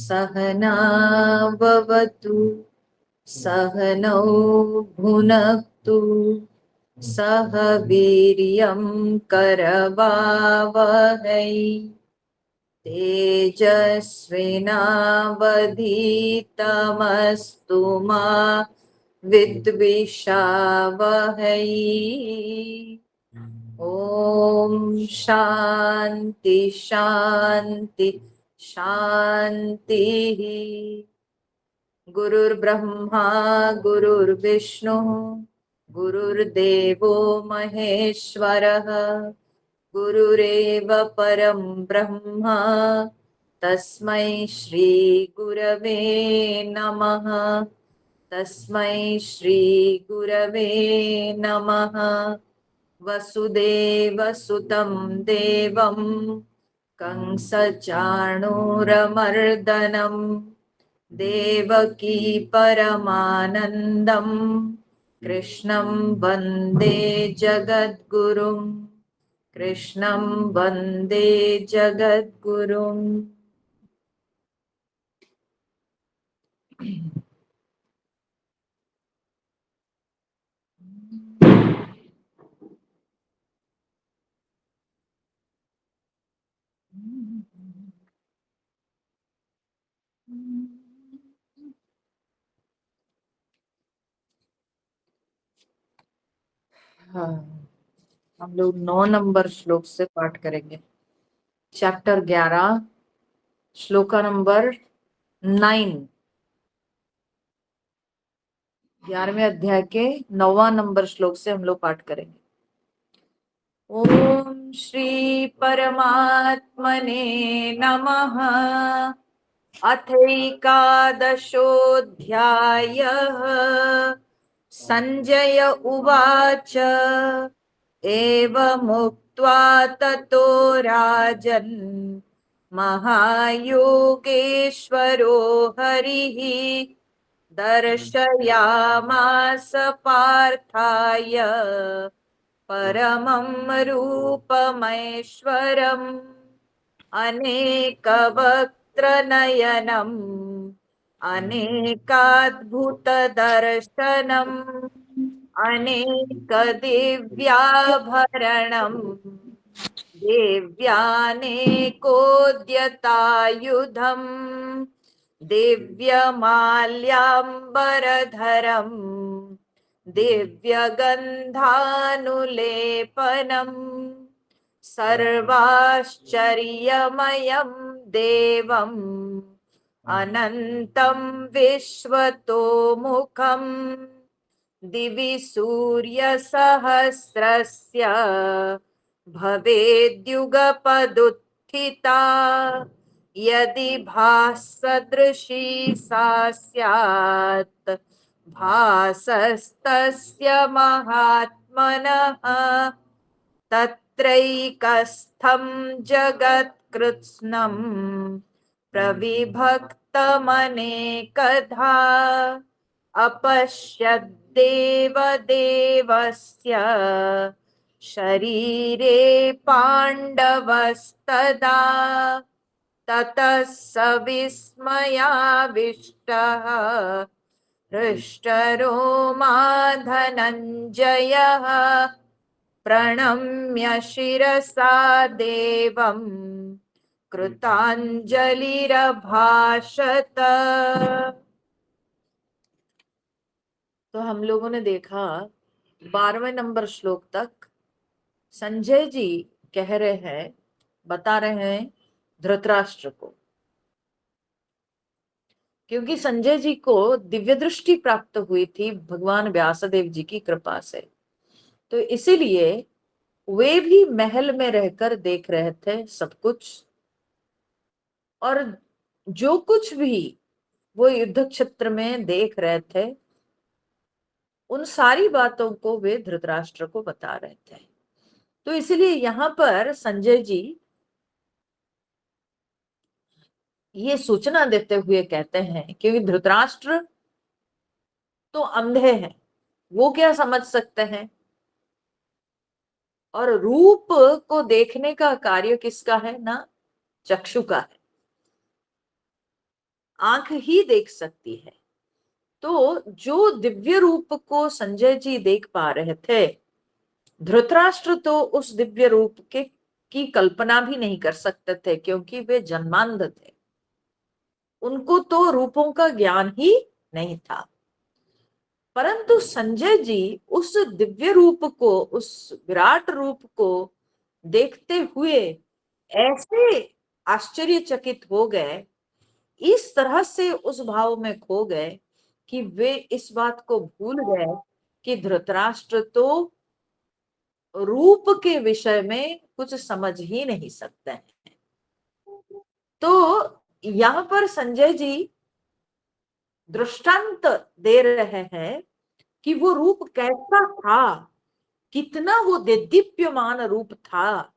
सहना भवतु सहनौ भुनक्तु सह वीर्यं करवावहै तेजस्विनावधीतमस्तु मा विद्विषावहै। ओम शांति शांति शांति। गुरुर्ब्रह्मा गुरुर्विष्णु गुरुर्देवो महेश्वरः गुरुरेव परं ब्रह्म तस्मै श्री गुरवे नमः तस्मै श्री गुरवे नमः। वसुदेवसुतं देवं कंसचाणूरमर्दनं देवकी परमानन्दं कृष्णं वन्दे जगद्गुरुं कृष्णं वन्दे जगद्गुरुम्। हाँ, हम लोग 9 नंबर श्लोक से पाठ करेंगे। चैप्टर 11 श्लोका नंबर 9, 11वें अध्याय के 9वां नंबर श्लोक से हम लोग पाठ करेंगे। ओम श्री परमात्मने नमः। अथैकादशोऽध्यायः। संजय उवाच एवमुक्त्वा ततो राजन् महायोगेश्वरो हरिः दर्शयामास पार्थाय परमं रूपमैश्वरम् अनेकवक्त्रनयनम् अनेकाद्भुतदर्शनम् अनेकदिव्याभरणम् दिव्यानेकोद्यतायुधम् दिव्यमाल्याम्बरधरम् दिव्यगन्धानुलेपनम् सर्वाश्चर्यमयं देवम् अनन्तं विश्वतोमुखम् दिवि सूर्यसहस्रस्य भवेद्युगपदुत्थिता यदि भासदृशी सा स्यात् भासस्तस्य महात्मनः तत्रैकस्थं जगत्कृत्स्नं प्रविभक्तमनेकधा अपश्यद्देवदेवस्य शरीरे पाण्डवस्तदा ततः स विस्मयाविष्टः हृष्टरोमा धनञ्जयः प्रणम्य शिरसा देवं कृतांजलिरभाषत। तो हम लोगों ने देखा 12वें नंबर श्लोक तक संजय जी कह रहे हैं, बता रहे हैं धृतराष्ट्र को, क्योंकि संजय जी को दिव्य दृष्टि प्राप्त हुई थी भगवान व्यासदेव जी की कृपा से, तो इसीलिए वे भी महल में रहकर देख रहे थे सब कुछ, और जो कुछ भी वो युद्ध क्षेत्र में देख रहे थे उन सारी बातों को वे धृतराष्ट्र को बता रहे थे। तो इसीलिए यहाँ पर संजय जी ये सूचना देते हुए कहते हैं, क्योंकि धृतराष्ट्र तो अंधे हैं, वो क्या समझ सकते हैं, और रूप को देखने का कार्य किसका है ना, चक्षु का है। आंख ही देख सकती है। तो जो दिव्य रूप को संजय जी देख पा रहे थे, धृतराष्ट्र तो उस दिव्य रूप के की कल्पना भी नहीं कर सकते थे, क्योंकि वे जन्मांध थे। उनको तो रूपों का ज्ञान ही नहीं था। परंतु संजय जी उस दिव्य रूप को, उस विराट रूप को देखते हुए ऐसे आश्चर्यचकित हो गए, इस तरह से उस भाव में खो गए कि वे इस बात को भूल गए कि धृतराष्ट्र तो रूप के विषय में कुछ समझ ही नहीं सकते हैं। तो यहाँ पर संजय जी दृष्टांत दे रहे हैं कि वो रूप कैसा था, कितना वो देदीप्यमान रूप था,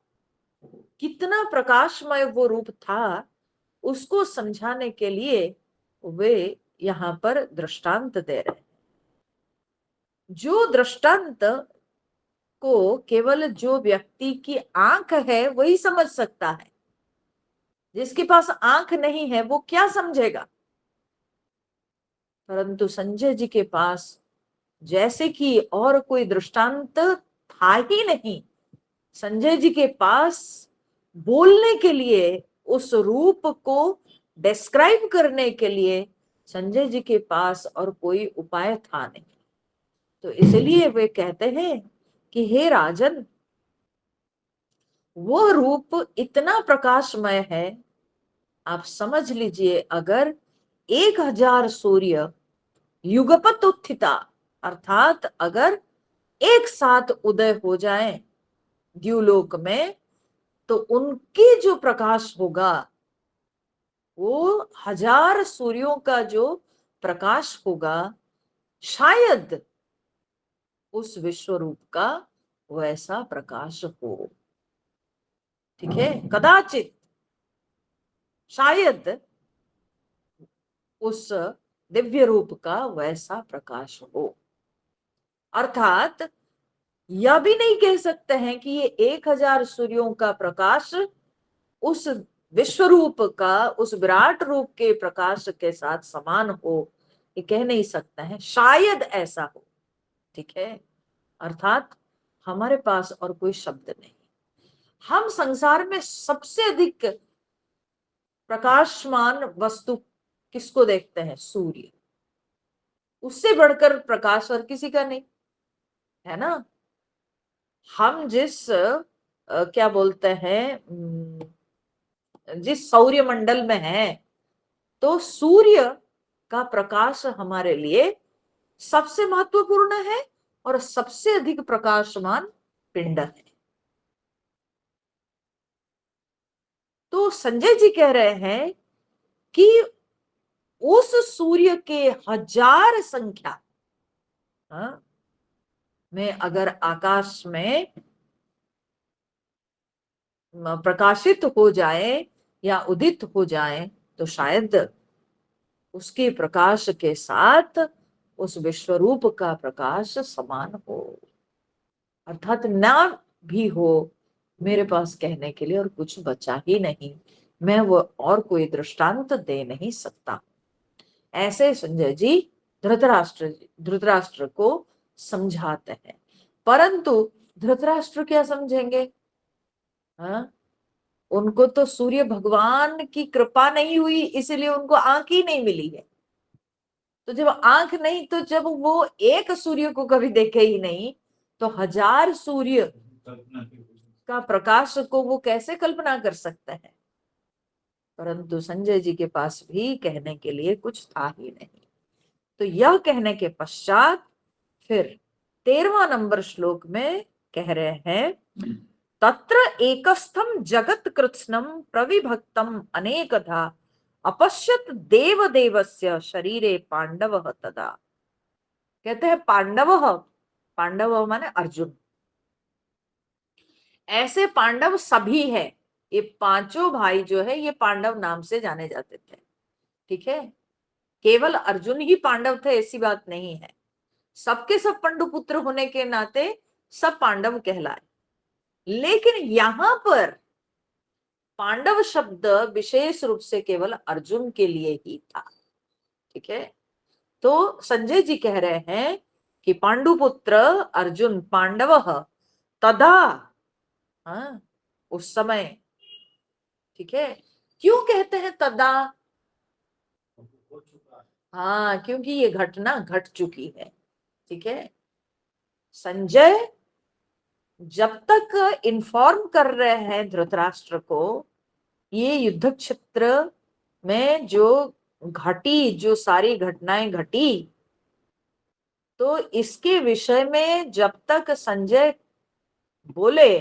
कितना प्रकाशमय वो रूप था। उसको समझाने के लिए वे यहाँ पर दृष्टांत दे रहे हैं। जो दृष्टांत को केवल जो व्यक्ति की आंख है वही समझ सकता है, जिसके पास आंख नहीं है वो क्या समझेगा। परंतु संजय जी के पास जैसे कि और कोई दृष्टांत था ही नहीं। संजय जी के पास बोलने के लिए, उस रूप को डिस्क्राइब करने के लिए संजय जी के पास और कोई उपाय था नहीं। तो इसलिए वे कहते हैं कि हे राजन, वो रूप इतना प्रकाशमय है, आप समझ लीजिए अगर 1000 सूर्य युगपत उत्थिता, अर्थात अगर एक साथ उदय हो जाए द्युलोक में, तो उनकी जो प्रकाश होगा वो 1000 सूर्यों का जो प्रकाश होगा, शायद उस विश्व रूप का वैसा प्रकाश हो। ठीक है, कदाचित, शायद उस दिव्य रूप का वैसा प्रकाश हो। अर्थात यह भी नहीं कह सकते हैं कि ये 1000 सूर्यों का प्रकाश उस विश्व रूप का, उस विराट रूप के प्रकाश के साथ समान हो, ये कह नहीं सकते हैं, शायद ऐसा हो। ठीक है, अर्थात हमारे पास और कोई शब्द नहीं। हम संसार में सबसे अधिक प्रकाशमान वस्तु किसको देखते हैं? सूर्य। उससे बढ़कर प्रकाश और किसी का नहीं, है ना। हम जिस क्या बोलते हैं, जिस सौर्य मंडल में है, तो सूर्य का प्रकाश हमारे लिए सबसे महत्वपूर्ण है और सबसे अधिक प्रकाशमान पिंड है। तो संजय जी कह रहे हैं कि उस सूर्य के 1000 संख्या में अगर आकाश में प्रकाशित हो जाए या उदित हो जाए, तो शायद उसके प्रकाश के साथ उस विश्वरूप का प्रकाश समान हो। अर्थात ना भी हो, मेरे पास कहने के लिए और कुछ बचा ही नहीं, मैं वो और कोई दृष्टांत दे नहीं सकता। ऐसे संजय जी धृतराष्ट्र को समझाते हैं। परंतु धृतराष्ट्र क्या समझेंगे? हाँ, उनको तो सूर्य भगवान की कृपा नहीं हुई, इसलिए उनको आंख ही नहीं मिली है। तो जब आंख नहीं, तो जब वो एक सूर्य को कभी देखे ही नहीं, तो 1000 सूर्य का प्रकाश को वो कैसे कल्पना कर सकते हैं? परंतु संजय जी के पास भी कहने के लिए कुछ था ही नहीं। तो यह कहने के पश्चात फिर 13वां नंबर श्लोक में कह रहे हैं, तत्र एकस्थम जगत कृत्स्नम प्रविभक्तम अनेकधा अपश्यत देव देवस्य शरीरे पांडव तदा। कहते हैं पांडव, पांडव माने अर्जुन, ऐसे पांडव सभी है। ये पांचों भाई जो है ये पांडव नाम से जाने जाते थे। ठीक है, केवल अर्जुन ही पांडव थे ऐसी बात नहीं है, सबके सब पंडुपुत्र होने के नाते सब पांडव कहलाए। लेकिन यहां पर पांडव शब्द विशेष रूप से केवल अर्जुन के लिए ही था। ठीक है, तो संजय जी कह रहे हैं कि पांडुपुत्र अर्जुन पांडव तदा, हाँ, उस समय। ठीक है, क्यों कहते हैं तदा? हाँ, क्योंकि ये घटना घट चुकी है। ठीक है, संजय जब तक इन्फॉर्म कर रहे हैं धृतराष्ट्र को, ये युद्ध क्षेत्र में जो घटी, जो सारी घटनाएं घटी, तो इसके विषय में जब तक संजय बोले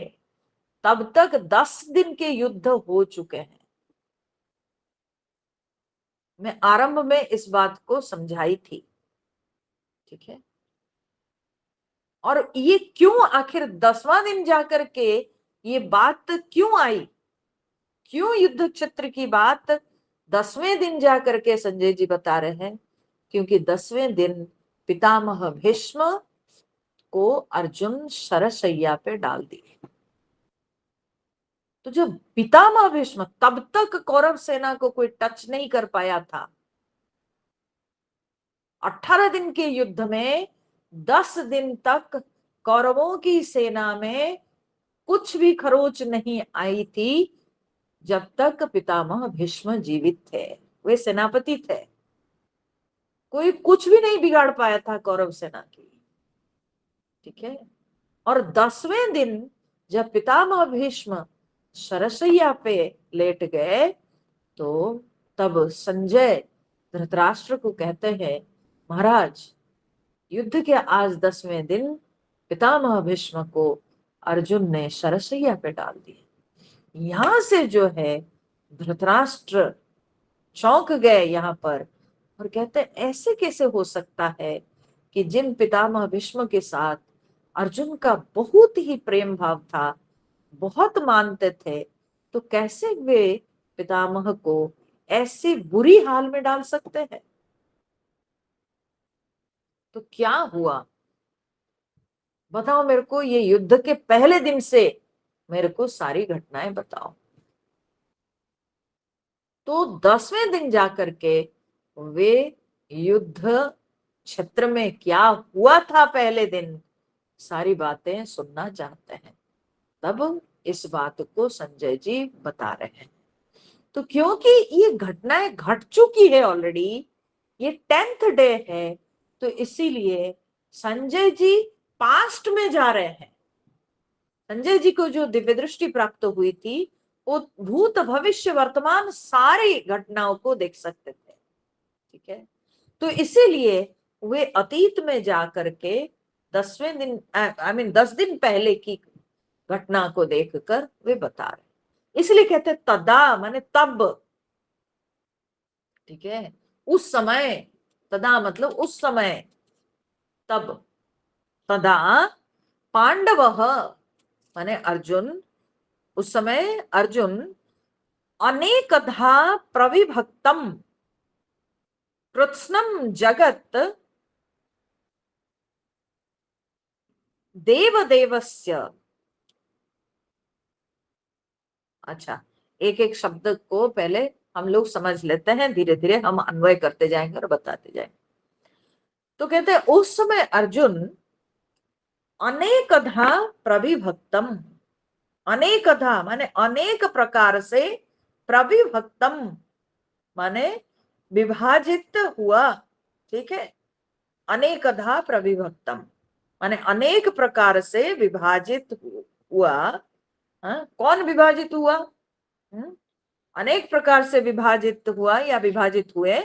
तब तक 10 दिन के युद्ध हो चुके हैं। मैं आरंभ में इस बात को समझाई थी। ठीक है, और ये क्यों आखिर 10वां दिन जाकर के ये बात क्यों आई, क्यों युद्ध क्षेत्र की बात 10वें दिन जाकर के संजय जी बता रहे हैं? क्योंकि 10वें दिन पितामह भीष्म को अर्जुन शरशैया पे डाल दिए। तो जब पितामह भीष्म, तब तक कौरव सेना को कोई टच नहीं कर पाया था। 18 दिन के युद्ध में 10 दिन तक कौरवों की सेना में कुछ भी खरोच नहीं आई थी, जब तक पितामह भीष्म जीवित थे। वे सेनापति थे, कोई कुछ भी नहीं बिगाड़ पाया था कौरव सेना की। ठीक है, और 10वें दिन जब पितामह भीष्म शरशैया पे लेट गए, तो तब संजय धृतराष्ट्र को कहते हैं, महाराज, युद्ध के आज 10वें दिन पितामह भीष्म को अर्जुन ने शरशैया पे डाल दिया। यहां से जो है धृतराष्ट्र चौंक गए यहाँ पर, और कहते ऐसे कैसे हो सकता है कि जिन पितामह भीष्म के साथ अर्जुन का बहुत ही प्रेम भाव था, बहुत मानते थे, तो कैसे वे पितामह को ऐसी बुरी हाल में डाल सकते हैं? तो क्या हुआ बताओ मेरे को, ये युद्ध के पहले दिन से मेरे को सारी घटनाएं बताओ। तो 10वें दिन जाकर के वे युद्ध क्षेत्र में क्या हुआ था पहले दिन, सारी बातें सुनना चाहते हैं। तब इस बात को संजय जी बता रहे हैं। तो क्योंकि ये घटनाएं घट चुकी है ऑलरेडी, ये 10th डे है, तो इसीलिए संजय जी पास्ट में जा रहे हैं। संजय जी को जो दिव्य दृष्टि प्राप्त हुई थी, वो भूत भविष्य वर्तमान सारी घटनाओं को देख सकते थे। ठीक है, तो इसीलिए वे अतीत में जाकर के 10वें दिन, आई मीन 10 दिन पहले की घटना को देखकर वे बता रहे, इसलिए कहते तदा माने तब। ठीक है, उस समय, तदा मतलब उस समय, तब। तदा पांडव माने अर्जुन, उस समय अर्जुन अनेकधा प्रविभक्तम कृत्स्नम जगत देवदेवस्य। अच्छा, एक एक शब्द को पहले हम लोग समझ लेते हैं, धीरे धीरे हम अन्वय करते जाएंगे और बताते जाएंगे। तो कहते हैं उस समय अर्जुन अनेकधा प्रविभक्तम, अनेकधा माने अनेक प्रकार से, प्रविभक्तम माने विभाजित हुआ। ठीक है, अनेकधा प्रविभक्तम माने अनेक प्रकार से विभाजित हुआ। हाँ? कौन विभाजित हुआ? अनेक प्रकार से विभाजित हुआ या विभाजित हुए।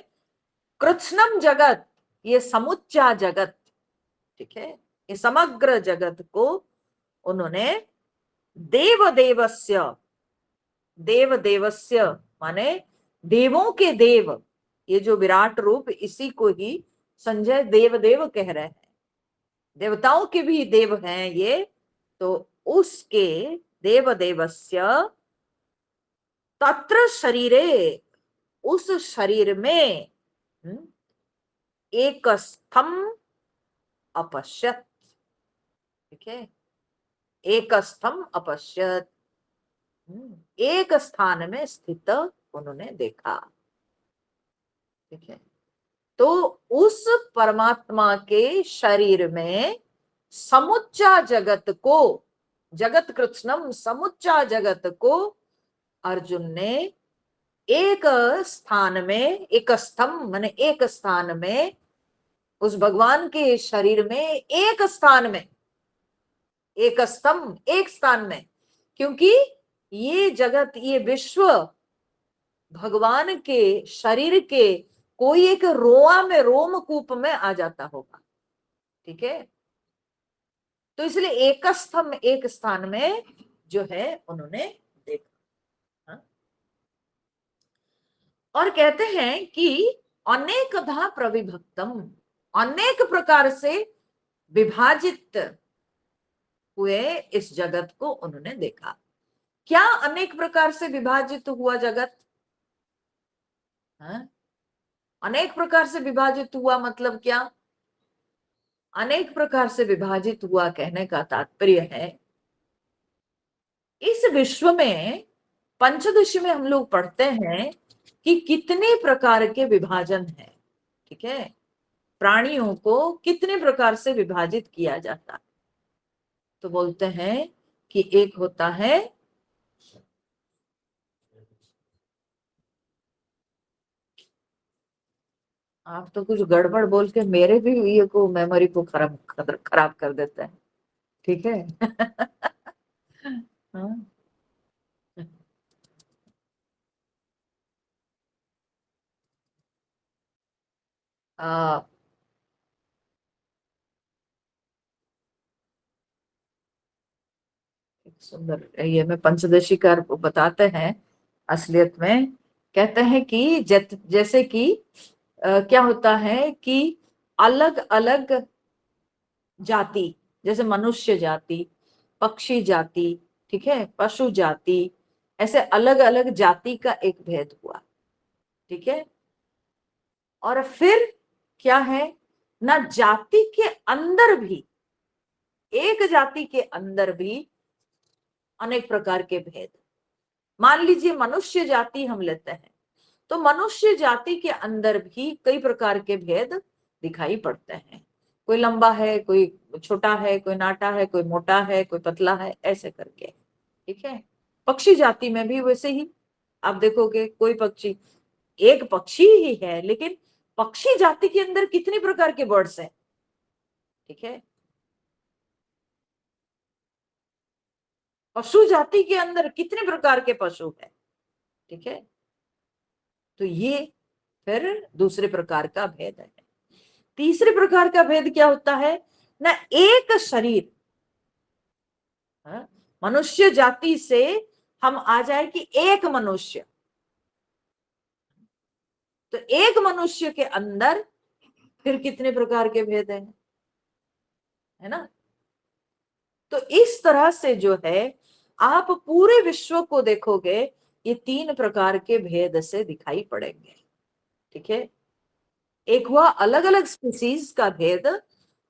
कृत्स्नम जगत, ये समुच्चा जगत। ठीक है, ये समग्र जगत को उन्होंने देवदेवस्य, देवदेवस्य माने देवों के देव, ये जो विराट रूप, इसी को ही संजय देवदेव कह रहे हैं। देवताओं के भी देव हैं ये, तो उसके देवदेवस्य तत्र शरीरे, उस शरीर में एक स्थम अपश्यत। ठीक है, एक स्थम अपश्यत, एक स्थान में स्थित उन्होंने देखा। ठीक है, तो उस परमात्मा के शरीर में समुच्चा जगत को, जगत कृत्स्नम समुच्चा जगत को अर्जुन ने एक स्थान में, एक स्तंभ माने एक स्थान में, उस भगवान के शरीर में एक स्थान में, एक स्तंभ एक स्थान में, क्योंकि ये जगत, ये विश्व भगवान के शरीर के कोई एक रोआ में, रोमकूप में आ जाता होगा। ठीक है, तो इसलिए एक स्तंभ एक स्थान में जो है उन्होंने देखा। हाँ? और कहते हैं कि अनेकधा प्रविभक्तम, अनेक प्रकार से विभाजित हुए इस जगत को उन्होंने देखा। क्या अनेक प्रकार से विभाजित हुआ जगत? हाँ? अनेक प्रकार से विभाजित हुआ मतलब क्या? अनेक प्रकार से विभाजित हुआ कहने का तात्पर्य है, इस विश्व में पंचदशी में हम लोग पढ़ते हैं कि कितने प्रकार के विभाजन है। ठीक है, प्राणियों को कितने प्रकार से विभाजित किया जाता है। तो बोलते हैं कि एक होता है आप तो कुछ गड़बड़ बोल के मेरे भी ये को मेमोरी को खराब खराब कर देते हैं। ठीक है हाँ? आ, सुंदर ये में पंचदशी का बताते हैं। असलियत में कहते हैं कि जैसे कि क्या होता है कि अलग अलग जाति, जैसे मनुष्य जाति, पक्षी जाति, ठीक है, पशु जाति, ऐसे अलग अलग जाति का एक भेद हुआ। ठीक है, और फिर क्या है ना, जाति के अंदर भी, एक जाति के अंदर भी अनेक प्रकार के भेद। मान लीजिए मनुष्य जाति हम लेते हैं, तो मनुष्य जाति के अंदर भी कई प्रकार के भेद दिखाई पड़ते हैं। कोई लंबा है, कोई छोटा है, कोई नाटा है, कोई मोटा है, कोई पतला है, ऐसे करके। ठीक है, पक्षी जाति में भी वैसे ही आप देखोगे, कोई पक्षी एक पक्षी ही है, लेकिन पक्षी जाति के अंदर कितने प्रकार के बर्ड्स हैं। ठीक है, पशु जाति के अंदर कितने प्रकार के पशु है। ठीक है, तो ये फिर दूसरे प्रकार का भेद है। तीसरे प्रकार का भेद क्या होता है ना, एक शरीर। हाँ? मनुष्य जाति से हम आ जाए कि एक मनुष्य, तो एक मनुष्य के अंदर फिर कितने प्रकार के भेद हैं, है ना। तो इस तरह से जो है आप पूरे विश्व को देखोगे, ये तीन प्रकार के भेद से दिखाई पड़ेंगे। ठीक है, एक हुआ अलग अलग स्पीसीज का भेद,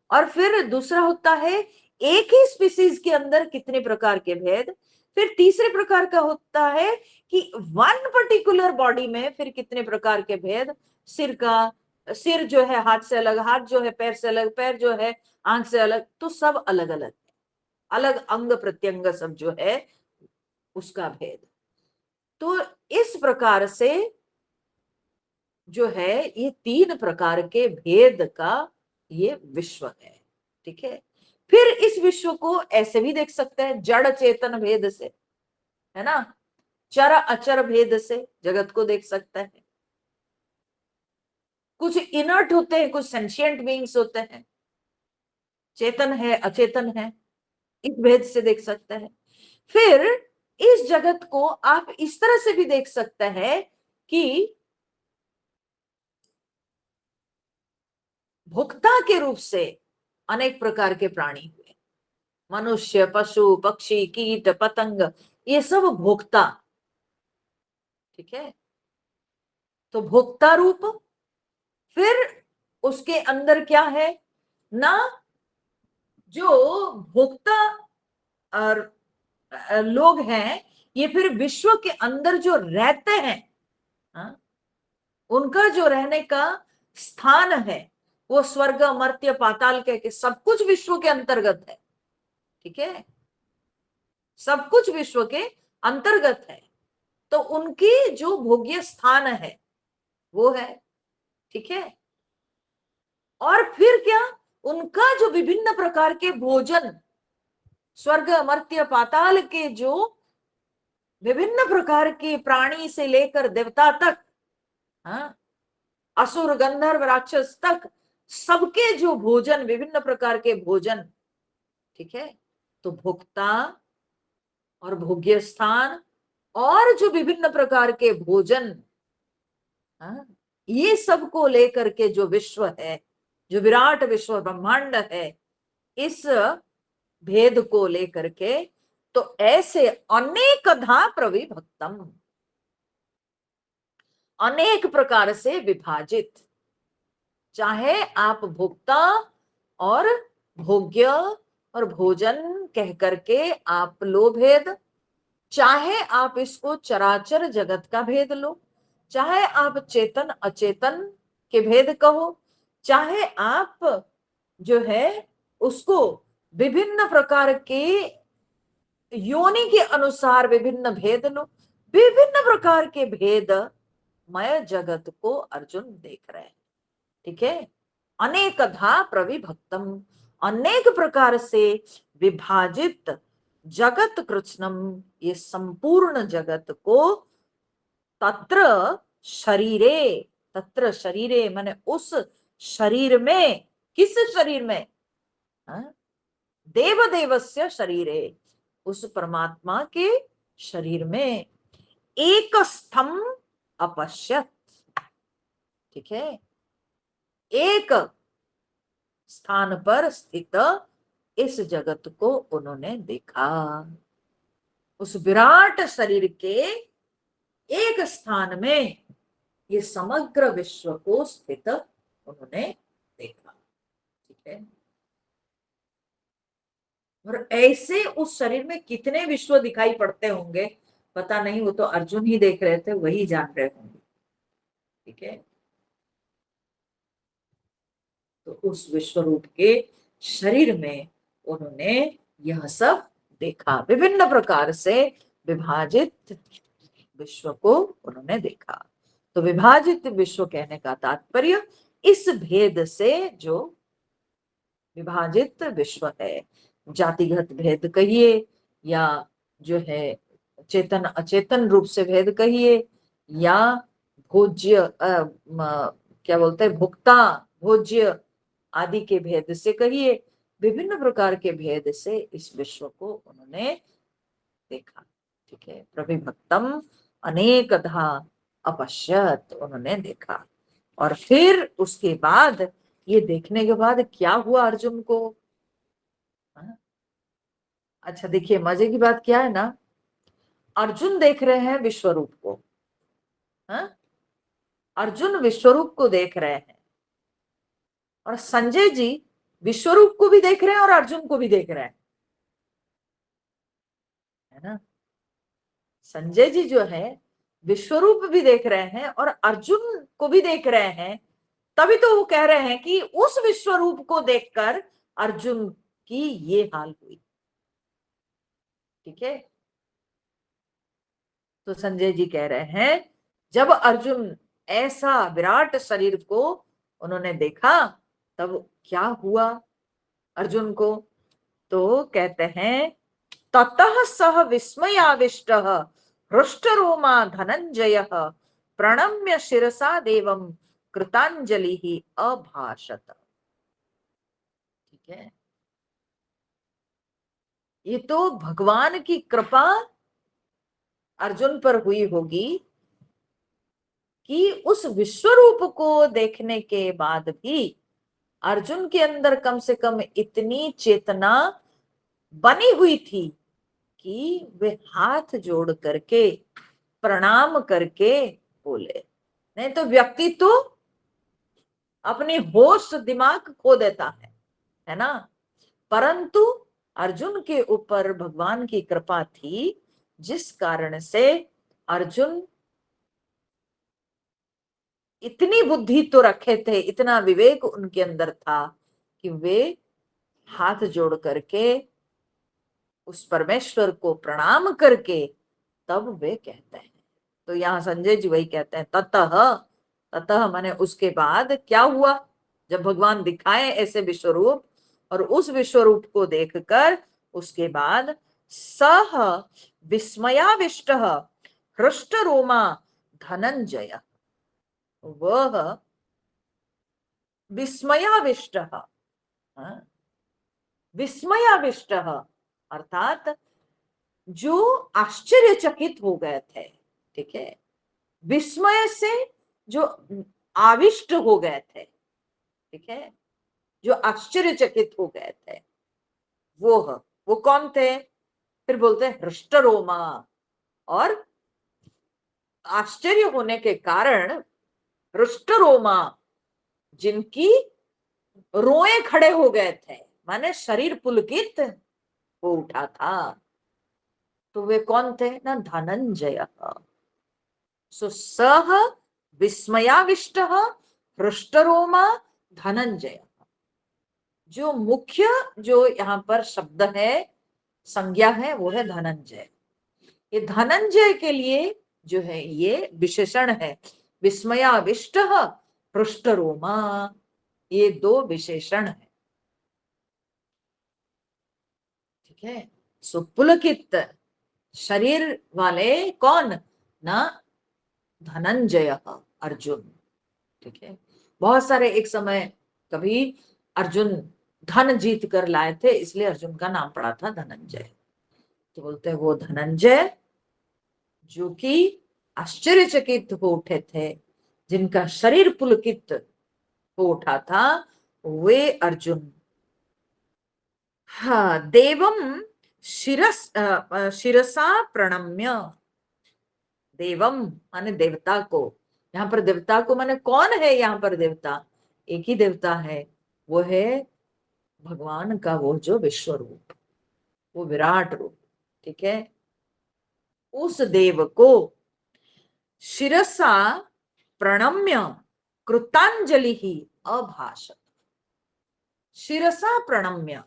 और फिर दूसरा होता है एक ही स्पीसीज के अंदर कितने प्रकार के भेद। फिर तीसरे प्रकार का होता है कि वन पर्टिकुलर बॉडी में फिर कितने प्रकार के भेद। सिर का, सिर जो है हाथ से अलग, हाथ जो है पैर से अलग, पैर जो है आंख से अलग, तो सब अलग अलग, अलग अंग प्रत्यंग सब जो है उसका भेद। तो इस प्रकार से जो है ये तीन प्रकार के भेद का ये विश्व है। ठीक है, फिर इस विश्व को ऐसे भी देख सकते हैं, जड़ चेतन भेद से, है ना, चर अचर भेद से जगत को देख सकते हैं। कुछ इनर्ट होते हैं, कुछ सेंशियंट बीइंग्स होते हैं, चेतन है अचेतन है, इस भेद से देख सकते हैं। फिर इस जगत को आप इस तरह से भी देख सकते हैं कि भोक्ता के रूप से अनेक प्रकार के प्राणी हुए, मनुष्य, पशु, पक्षी, कीट, पतंग, ये सब भोक्ता। ठीक है, तो भोक्ता रूप, फिर उसके अंदर क्या है ना, जो भोक्ता और लोग हैं, ये फिर विश्व के अंदर जो रहते हैं, हाँ, उनका जो रहने का स्थान है वो स्वर्ग अमर्त्य पाताल के सब कुछ विश्व के अंतर्गत है। ठीक है, सब कुछ विश्व के अंतर्गत है, तो उनकी जो भोग्य स्थान है वो है। ठीक है, और फिर क्या, उनका जो विभिन्न प्रकार के भोजन, स्वर्ग अमर्त्य पाताल के जो विभिन्न प्रकार के प्राणी से लेकर देवता तक, हाँ, असुर गंधर्व राक्षस तक, सबके जो भोजन, विभिन्न प्रकार के भोजन। ठीक है, तो भोक्ता और भोग्य स्थान और जो विभिन्न प्रकार के भोजन, हाँ, ये सब को लेकर के जो विश्व है, जो विराट विश्व ब्रह्मांड है, इस भेद को लेकर के, तो ऐसे अनेकधा प्रविभक्तम, अनेक प्रकार से विभाजित, चाहे आप भोक्ता और भोग्य और भोजन कह करके आप लो भेद, चाहे आप इसको चराचर जगत का भेद लो, चाहे आप चेतन अचेतन के भेद कहो, चाहे आप जो है उसको विभिन्न प्रकार के योनि के अनुसार विभिन्न भेद लो, विभिन्न प्रकार के भेद मय जगत को अर्जुन देख रहे हैं। ठीक है, अनेकधा प्रविभक्तम, अनेक प्रकार से विभाजित जगत कृष्णम, ये संपूर्ण जगत को, तत्र शरीरे, तत्र शरीरे माने उस शरीर में, किस शरीर में, हाँ? देव देवस्य शरीरे, उस परमात्मा के शरीर में, एक स्थम अपश्यत। ठीक है, एक स्थान पर स्थित इस जगत को उन्होंने देखा, उस विराट शरीर के एक स्थान में ये समग्र विश्व को स्थित उन्होंने देखा। ठीक है, और ऐसे उस शरीर में कितने विश्व दिखाई पड़ते होंगे पता नहीं, वो तो अर्जुन ही देख रहे थे, वही जान रहे होंगे। ठीक है, तो उस विश्व रूप के शरीर में उन्होंने यह सब देखा, विभिन्न प्रकार से विभाजित विश्व को उन्होंने देखा। तो विभाजित विश्व कहने का तात्पर्य इस भेद से, जो विभाजित विश्व है, जातिगत भेद कहिए, या जो है चेतन अचेतन रूप से भेद कहिए, या भोज्य क्या बोलते हैं, भुक्ता भोज्य आदि के भेद से कहिए, विभिन्न प्रकार के भेद से इस विश्व को उन्होंने देखा। ठीक है, प्रविभक्तम अनेकधा अपश्यत, उन्होंने देखा। और फिर उसके बाद, ये देखने के बाद क्या हुआ अर्जुन को? हाँ? अच्छा देखिए, मजे की बात क्या है ना, अर्जुन देख रहे हैं विश्वरूप को, हाँ? अर्जुन विश्वरूप को देख रहे हैं, और संजय जी विश्वरूप को भी देख रहे हैं और अर्जुन को भी देख रहे हैं, है ना। संजय जी जो है विश्वरूप भी देख रहे हैं और अर्जुन को भी देख रहे हैं, तभी तो वो कह रहे हैं कि उस विश्वरूप को देखकर अर्जुन की ये हाल हुई। ठीक है, तो संजय जी कह रहे हैं, जब अर्जुन ऐसा विराट शरीर को उन्होंने देखा, तब क्या हुआ अर्जुन को? तो कहते हैं, ततः सह विस्मयाविष्ट हृष्टरोमा धनंजय प्रणम्य शिरसा देवम कृतांजलि ही अभाषत। ठीक है, ये तो भगवान की कृपा अर्जुन पर हुई होगी कि उस विश्वरूप को देखने के बाद भी अर्जुन के अंदर कम से कम इतनी चेतना बनी हुई थी कि वे हाथ जोड़ करके प्रणाम करके बोले। नहीं तो व्यक्ति तो अपनी होश दिमाग खो देता है ना। परंतु अर्जुन के ऊपर भगवान की कृपा थी जिस कारण से अर्जुन इतनी बुद्धि तो रखे थे, इतना विवेक उनके अंदर था कि वे हाथ जोड़ करके उस परमेश्वर को प्रणाम करके तब वे कहते हैं। तो यहाँ संजय जी वही कहते हैं, ततः, ततः माने उसके बाद क्या हुआ, जब भगवान दिखाए ऐसे विश्वरूप और उस विश्वरूप को देखकर उसके बाद सह विस्मयाविष्ट हृष्ट रोमा धनंजय, वह विस्मयाविष्ट, विस्मयाविष्ट अर्थात जो आश्चर्यचकित हो गए थे, ठीक है, विस्मय से जो आविष्ट हो गए थे, ठीक है, जो आश्चर्यचकित हो गए थे, वो कौन थे, फिर बोलते हैं हृष्टरोमा, और आश्चर्य होने के कारण हृष्टरोमा, जिनकी रोए खड़े हो गए थे, माने शरीर पुलकित हो उठा था, तो वे कौन थे ना, धनंजय। सो सह विस्मयाविष्ट हृष्टरोमा धनंजय, जो मुख्य जो यहाँ पर शब्द है, संज्ञा है, वो है धनंजय। ये धनंजय के लिए जो है ये विशेषण है, विस्मयाविष्ट हृष्टरोमा, ये दो विशेषण है, ठीक है। सो पुलकित शरीर वाले कौन ना, धनंजय अर्जुन, ठीक है। बहुत सारे एक समय कभी अर्जुन धन जीत कर लाए थे, इसलिए अर्जुन का नाम पड़ा था धनंजय। तो बोलते हैं वो धनंजय जो कि आश्चर्यचकित हो उठे थे, जिनका शरीर पुलकित हो उठा था, वे अर्जुन हाँ देवम शिरसा प्रणम्य, देवम माने देवता को, यहाँ पर देवता को माने कौन है, यहाँ पर देवता एक ही देवता है, वो है भगवान का वो जो विश्व रूप, वो विराट रूप, ठीक है। उस देव को शिरसा प्रणम्य कृतांजलि ही अभाषत, शिरसा प्रणम्य,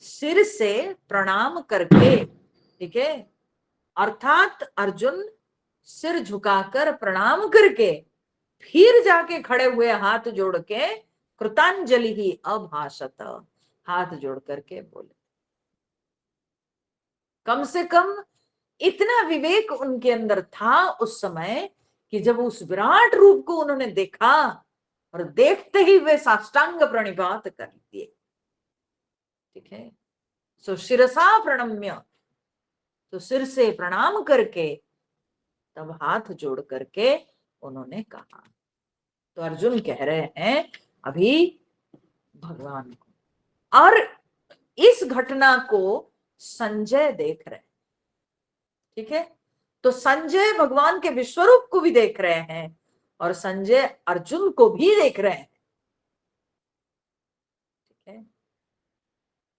सिर से प्रणाम करके, ठीक है, अर्थात अर्जुन सिर झुकाकर प्रणाम करके फिर जाके खड़े हुए हाथ जोड़ के कृतांजलि ही अभाषत, हाथ जोड़ करके बोले। कम से कम इतना विवेक उनके अंदर था उस समय कि जब उस विराट रूप को उन्होंने देखा और देखते ही वे साष्टांग प्रणिपात कर दिए, ठीक है। सो शिरसा प्रणम्य, तो सिर से प्रणाम करके तब हाथ जोड़ करके उन्होंने कहा। तो अर्जुन कह रहे हैं अभी भगवान को, और इस घटना को संजय देख रहे हैं, ठीक है। तो संजय भगवान के विश्वरूप को भी देख रहे हैं और संजय अर्जुन को भी देख रहे हैं, ठीक है।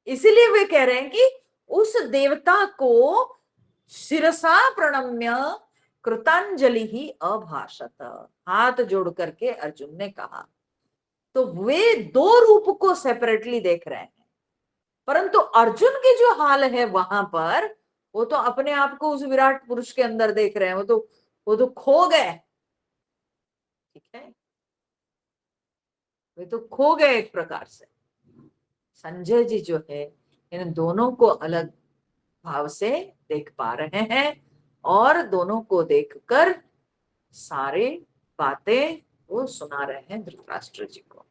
इसीलिए वे कह रहे हैं कि उस देवता को शिरसा प्रणम्य कृतांजलि ही अभाषत, हाथ जोड़ करके अर्जुन ने कहा। तो वे दो रूप को सेपरेटली देख रहे हैं, परंतु अर्जुन के जो हाल है वहां पर, वो तो अपने आप को उस विराट पुरुष के अंदर देख रहे हैं, वो तो खो गए, ठीक है, वे तो खो गए एक प्रकार से। संजय जी जो है इन दोनों को अलग भाव से देख पा रहे हैं और दोनों को देखकर सारे बातें वो सुना रहे हैं धृतराष्ट्र जी को।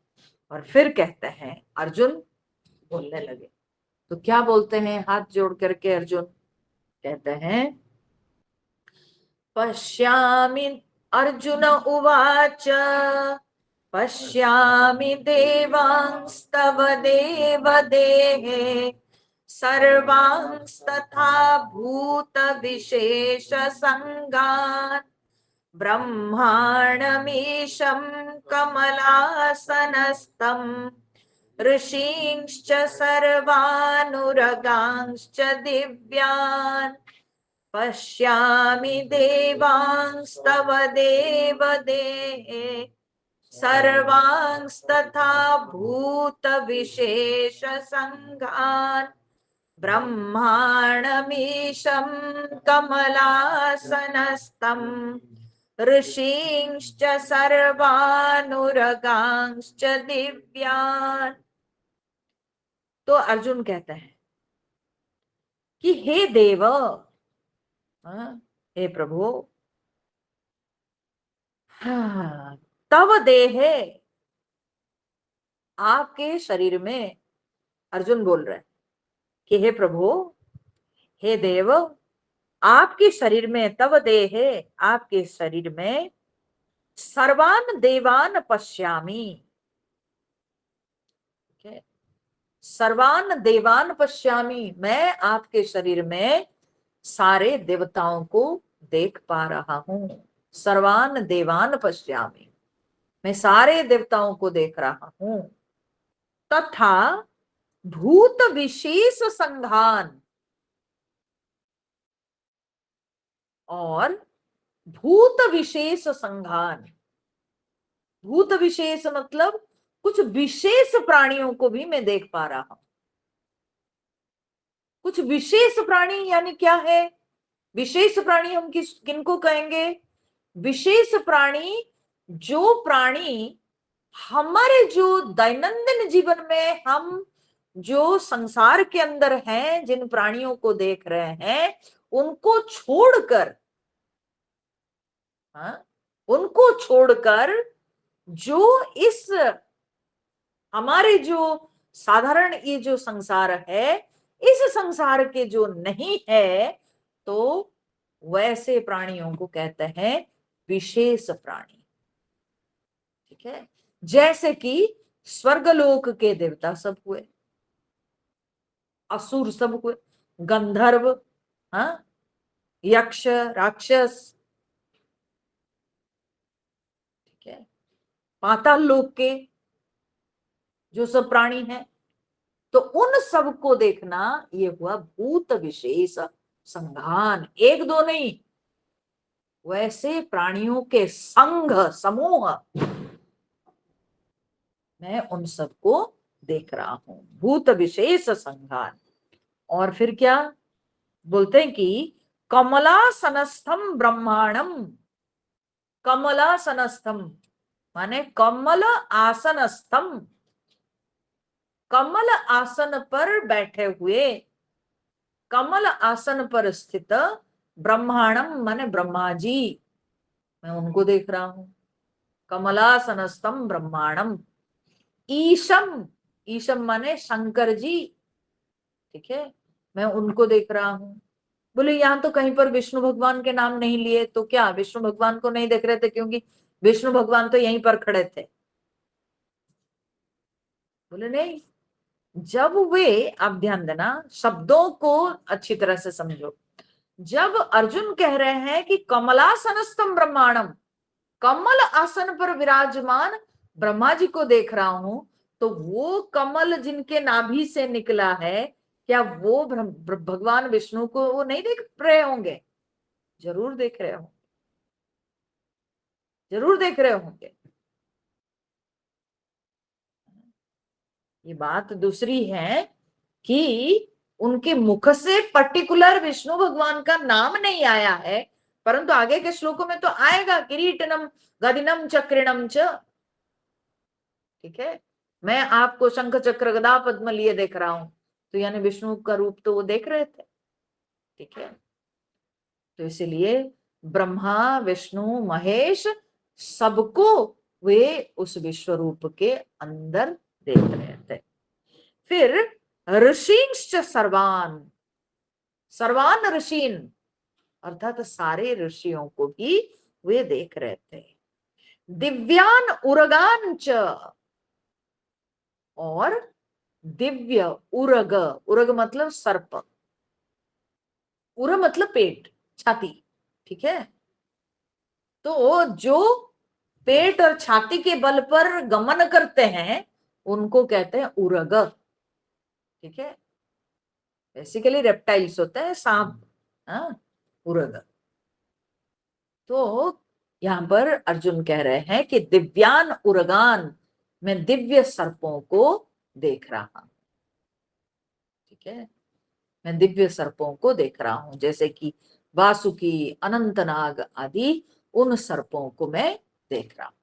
और फिर कहते हैं अर्जुन बोलने लगे, तो क्या बोलते हैं हाथ जोड़ करके अर्जुन, कहते हैं पश्यामि, अर्जुन उवाच पश्यामि देवांस्तव देवदेहे सर्वांस्तथा भूत विशेष संगान् ब्रह्माणमीशं कमलासनस्थं ऋषींश्च सर्वानुरगांश्च दिव्यान् पश्यामि देवांस्तव देवदेहे सर्वांस्तथा भूत विशेष संघान् ब्रह्माणमीशं कमलासनस्थं ऋषींश्च सर्वानुरगांश्च दिव्यान्। तो अर्जुन कहता है कि हे देव, हे प्रभु, हाँ, तव देहे, आपके शरीर में, अर्जुन बोल रहा है कि हे प्रभु, हे देव, आपके शरीर में, तव देहे, आपके शरीर में, सर्वान देवान पश्यामि, सर्वान देवान पश्यामि, मैं आपके शरीर में सारे देवताओं को देख पा रहा हूं। सर्वान देवान पश्यामि, मैं सारे देवताओं को देख रहा हूं। तथा भूत विशेष संघान, और भूत विशेष संघान, भूत विशेष मतलब कुछ विशेष प्राणियों को भी मैं देख पा रहा हूं। कुछ विशेष प्राणी यानी क्या है? विशेष प्राणी हम किनको कहेंगे? विशेष प्राणी जो प्राणी हमारे जो दैनंदिन जीवन में हम जो संसार के अंदर हैं, जिन प्राणियों को देख रहे हैं, उनको छोड़कर, उनको छोड़कर जो इस हमारे जो साधारण ये जो संसार है, इस संसार के जो नहीं है, तो वैसे प्राणियों को कहते हैं विशेष प्राणी। ठीक है, जैसे कि स्वर्गलोक के देवता सब हुए, असुर सब हुए, गंधर्व, हाँ, यक्ष, राक्षस, ठीक है, पाताल लोक के जो सब प्राणी हैं, तो उन सबको देखना ये हुआ भूत विशेष संघान। एक दो नहीं, वैसे प्राणियों के संघ, समूह, मैं उन सबको देख रहा हूं, भूत विशेष संघान। और फिर क्या बोलते हैं कि कमलासनस्थम ब्रह्मांडम, कमलासनस्थम माने कमल आसनस्थम, कमल आसन पर बैठे हुए, कमल आसन पर स्थित ब्रह्मांडम माने ब्रह्मा जी, मैं उनको देख रहा हूं। कमलासनस्थम ब्रह्मांडम, ईशम, ईशम माने शंकर जी, ठीक है, मैं उनको देख रहा हूं। बोले यहां तो कहीं पर विष्णु भगवान के नाम नहीं लिए, तो क्या विष्णु भगवान को नहीं देख रहे थे क्योंकि विष्णु भगवान तो यहीं पर खड़े थे? बोले नहीं, जब वे, आप ध्यान देना, शब्दों को अच्छी तरह से समझो। जब अर्जुन कह रहे हैं कि कमलासनस्थम ब्रह्मांडम, कमल आसन पर विराजमान ब्रह्मा जी को देख रहा हूं, तो वो कमल जिनके नाभि से निकला है, क्या वो भगवान विष्णु को वो नहीं देख रहे होंगे? जरूर देख रहे होंगे, जरूर देख रहे होंगे। ये बात दूसरी है कि उनके मुख से पर्टिकुलर विष्णु भगवान का नाम नहीं आया है, परंतु आगे के श्लोकों में तो आएगा, किरीटनम गदिनम चक्रिणम च, ठीक है, मैं आपको शंख चक्र गदा पद्म लिए देख रहा हूं, तो यानी विष्णु का रूप तो वो देख रहे थे। ठीक है, तो इसलिए ब्रह्मा विष्णु महेश सबको वे उस विश्व रूप के अंदर देख रहे थे। फिर ऋषींश्च सर्वान, सर्वान ऋषीन अर्थात सारे ऋषियों को भी वे देख रहे थे। दिव्यान उरगान च, और दिव्य उरग, उरग मतलब सर्प, उर मतलब पेट, छाती, ठीक है, तो जो पेट और छाती के बल पर गमन करते हैं उनको कहते हैं उरग। ठीक है, बेसिकली रेप्टाइल्स होते हैं, सांप, हाँ, उरग। तो यहाँ पर अर्जुन कह रहे हैं कि दिव्यान उरगान, मैं दिव्य सर्पों को देख रहा हूं। ठीक है, मैं दिव्य सर्पों को देख रहा हूं, जैसे कि वासुकी, अनंतनाग आदि उन सर्पों को मैं देख रहा हूं।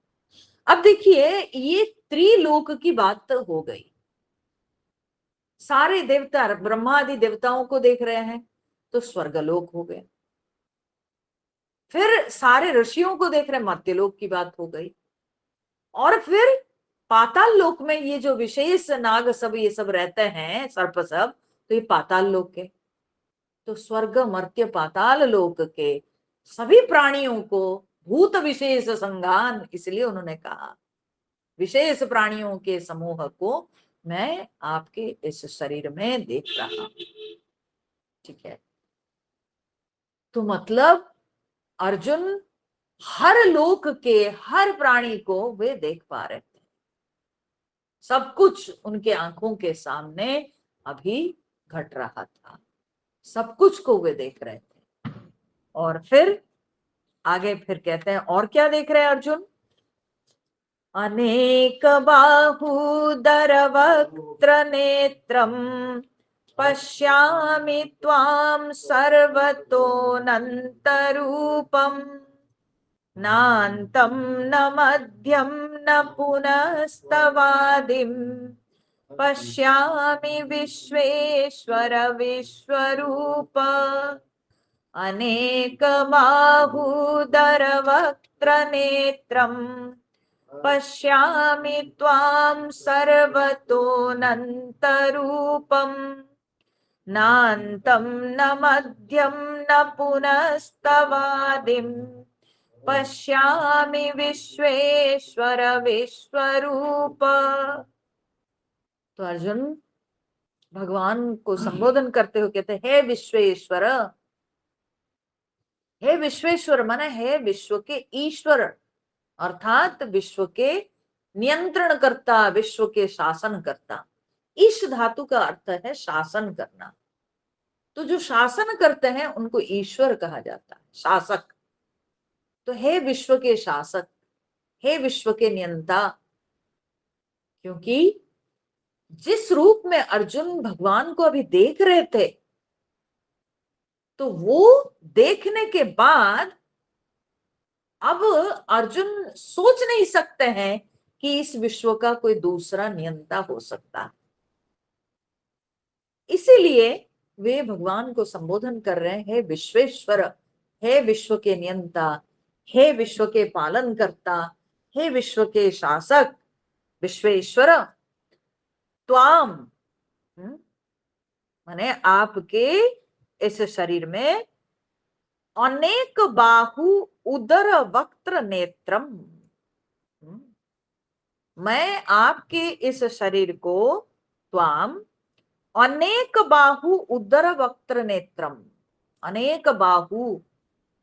अब देखिए, ये त्रिलोक की बात हो गई। सारे देवता, ब्रह्मा आदि देवताओं को देख रहे हैं तो स्वर्गलोक हो गए। फिर सारे ऋषियों को देख रहे हैं, मर्त्यलोक की बात हो गई। और फिर पाताल लोक में ये जो विशेष नाग सब ये सब रहते हैं, सर्प सब, तो ये पाताल लोक के। तो स्वर्ग, मर्त्य, पाताल लोक के सभी प्राणियों को भूत विशेष संघान, इसलिए उन्होंने कहा विशेष प्राणियों के समूह को मैं आपके इस शरीर में देख रहा हूं। ठीक है, तो मतलब अर्जुन हर लोक के हर प्राणी को वे देख पा रहे थे। सब कुछ उनके आंखों के सामने अभी घट रहा था, सब कुछ को वे देख रहे थे। और फिर आगे फिर कहते हैं, और क्या देख रहे हैं अर्जुन? अनेक बाहूदर वक्त्र नेत्रम पश्यामि त्वां सर्वतोऽनन्तरूपम् नान्तं न मध्यं न पुनस्तवादिं पश्यामि विश्वेश्वर विश्वरूप। अनेकबाहूदर वक्त्र नेत्रम् पश्यामि त्वां सर्वतोऽनन्तरूपम् नान्तं न मध्यं न पुनस्तवादिं पश्यामि विश्वेश्वर विश्वरूप। तो अर्जुन भगवान को संबोधन करते हुए कहते, हे विश्वेश्वर। हे विश्वेश्वर माने हे विश्व के ईश्वर, अर्थात विश्व के नियंत्रण करता, विश्व के शासन करता। ईश धातु का अर्थ है शासन करना। तो जो शासन करते हैं उनको ईश्वर कहा जाता है, शासक। तो हे विश्व के शासक, हे विश्व के नियंता। क्योंकि जिस रूप में अर्जुन भगवान को अभी देख रहे थे, तो वो देखने के बाद अब अर्जुन सोच नहीं सकते हैं कि इस विश्व का कोई दूसरा नियंता हो सकता। इसीलिए वे भगवान को संबोधन कर रहे हैं, हे विश्वेश्वर, हे विश्व के नियंता, हे विश्व के पालन करता, हे विश्व के शासक विश्वेश्वर। त्वाम माने आपके इस शरीर में अनेक बाहु उदर वक्त्र नेत्रम, मैं आपके इस शरीर को त्वाम अनेक बाहु उदर वक्त्र नेत्रम, अनेक बाहु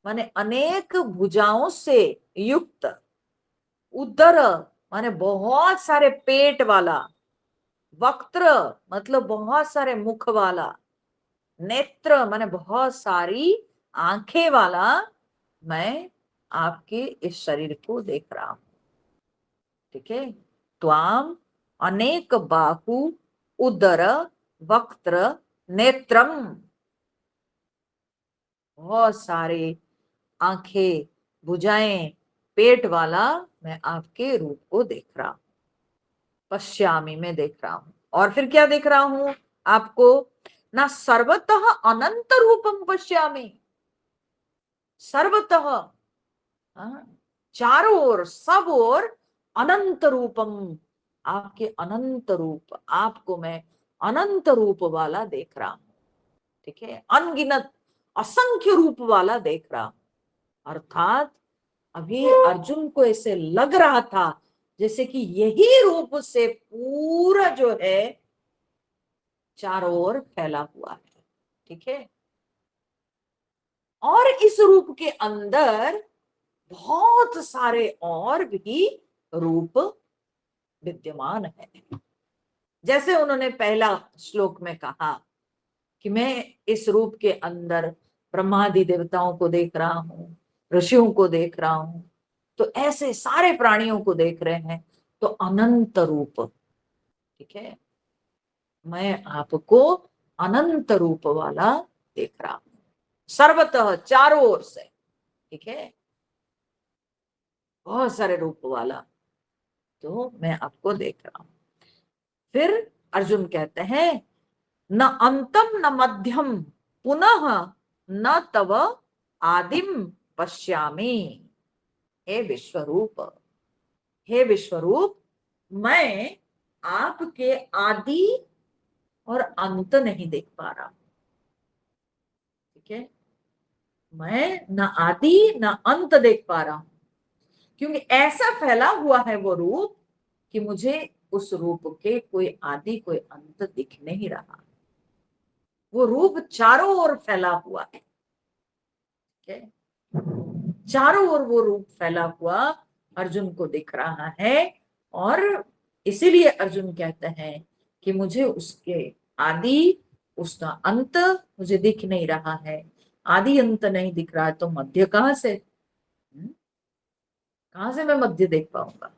माने अनेक भुजाओं से युक्त, उदर माने बहुत सारे पेट वाला, वक्त्र मतलब बहुत सारे मुख वाला, नेत्र माने बहुत सारी आंखें वाला मैं आपके इस शरीर को देख रहा हूं। ठीक है, त्वाम अनेक बाहु उदर वक्त्र नेत्रम, बहुत सारे आंखें, भुजाएं, पेट वाला मैं आपके रूप को देख रहा हूं। पश्यामी में देख रहा हूं। और फिर क्या देख रहा हूं आपको? ना सर्वतः अनंत रूपम पश्यामी, सर्वतः चारों ओर, सब ओर अनंत रूपम, आपके अनंत रूप, आपको मैं अनंत रूप वाला देख रहा हूं। ठीक है, अनगिनत असंख्य रूप वाला देख रहा हूं। अर्थात अभी अर्जुन को ऐसे लग रहा था जैसे कि यही रूप से पूरा जो है चारों ओर फैला हुआ है। ठीक है, और इस रूप के अंदर बहुत सारे और भी रूप विद्यमान है। जैसे उन्होंने पहला श्लोक में कहा कि मैं इस रूप के अंदर ब्रह्मादि देवताओं को देख रहा हूँ, ऋषियों को देख रहा हूँ, तो ऐसे सारे प्राणियों को देख रहे हैं, तो अनंत रूप, ठीक है, मैं आपको अनंत रूप वाला देख रहा हूं, सर्वतः चारों ओर से, ठीक है, बहुत सारे रूप वाला, तो मैं आपको देख रहा हूं। फिर अर्जुन कहते हैं, न अंतम न मध्यम पुनः न तव आदिम पश्यामि। हे विश्वरूप, हे विश्वरूप, मैं आपके आदि और अंत नहीं देख पा रहा, ठीक है, मैं न आदि न अंत देख पा रहा हूं, क्योंकि ऐसा फैला हुआ है वो रूप कि मुझे उस रूप के कोई आदि कोई अंत दिख नहीं रहा। वो रूप चारों ओर फैला हुआ है, ठीक है, चारों ओर वो रूप फैला हुआ अर्जुन को दिख रहा है, और इसीलिए अर्जुन कहते हैं कि मुझे उसके आदि उसका अंत मुझे दिख नहीं रहा है। आदि अंत नहीं दिख रहा है तो मध्य कहां से, कहां से मैं मध्य देख पाऊंगा।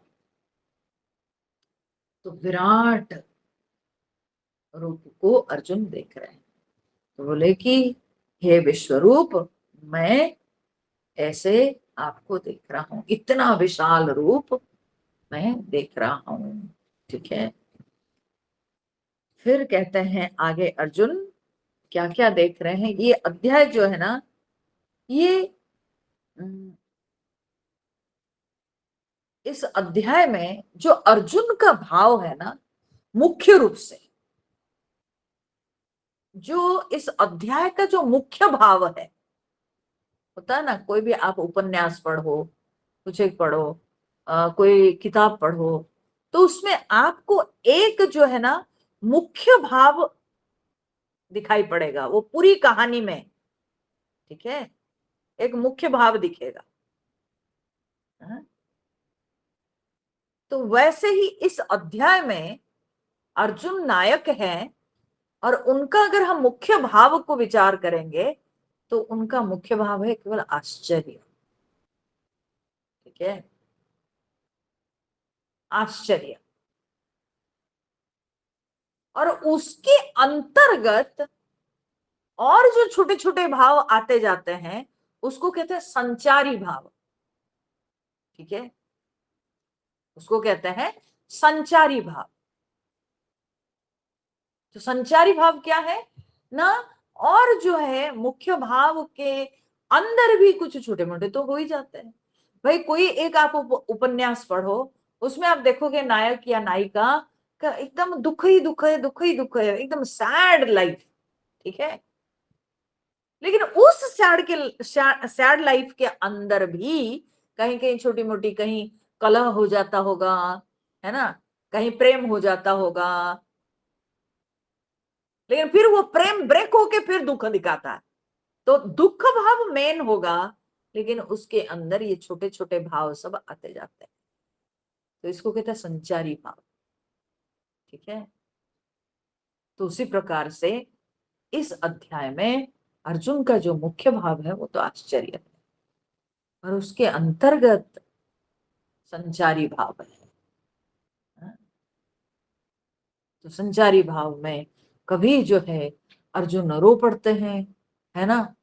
तो विराट रूप को अर्जुन देख रहे हैं, तो बोले कि हे विश्वरूप, मैं ऐसे आपको देख रहा हूं, इतना विशाल रूप मैं देख रहा हूं, ठीक है। फिर कहते हैं आगे अर्जुन क्या क्या देख रहे हैं। ये अध्याय जो है ना, ये इस अध्याय में जो अर्जुन का भाव है ना, मुख्य रूप से जो इस अध्याय का जो मुख्य भाव है, होता है ना, कोई भी आप उपन्यास पढ़ो, कुछ एक पढ़ो, कोई किताब पढ़ो, तो उसमें आपको एक जो है ना मुख्य भाव दिखाई पड़ेगा, वो पूरी कहानी में, ठीक है, एक मुख्य भाव दिखेगा। हाँ? तो वैसे ही इस अध्याय में अर्जुन नायक है, और उनका अगर हम मुख्य भाव को विचार करेंगे तो उनका मुख्य भाव है केवल आश्चर्य, ठीक है, आश्चर्य, और उसके अंतर्गत और जो छोटे छोटे भाव आते जाते हैं उसको कहते हैं संचारी भाव, ठीक है, उसको कहते हैं संचारी भाव। तो संचारी भाव क्या है ना, और जो है मुख्य भाव के अंदर भी कुछ छोटे मोटे तो हो ही जाते हैं। भाई कोई एक आप उपन्यास पढ़ो, उसमें आप देखोगे नायक या नायिका का एकदम दुख ही दुख है, दुख ही दुख है, एकदम सैड लाइफ, ठीक है, लेकिन उस सैड लाइफ के अंदर भी कहीं कहीं छोटी मोटी, कहीं कलह हो जाता होगा, है ना, कहीं प्रेम हो जाता होगा, लेकिन फिर वो प्रेम ब्रेक होके फिर दुख दिखाता है, तो दुख भाव मेन होगा, लेकिन उसके अंदर ये छोटे छोटे भाव सब आते जाते हैं, तो इसको कहते हैं संचारी भाव, ठीक है। तो उसी प्रकार से इस अध्याय में अर्जुन का जो मुख्य भाव है वो तो आश्चर्य है, और उसके अंतर्गत संचारी भाव है। तो संचारी भाव में कभी जो है अर्जुन रो पड़ते हैं, है ना,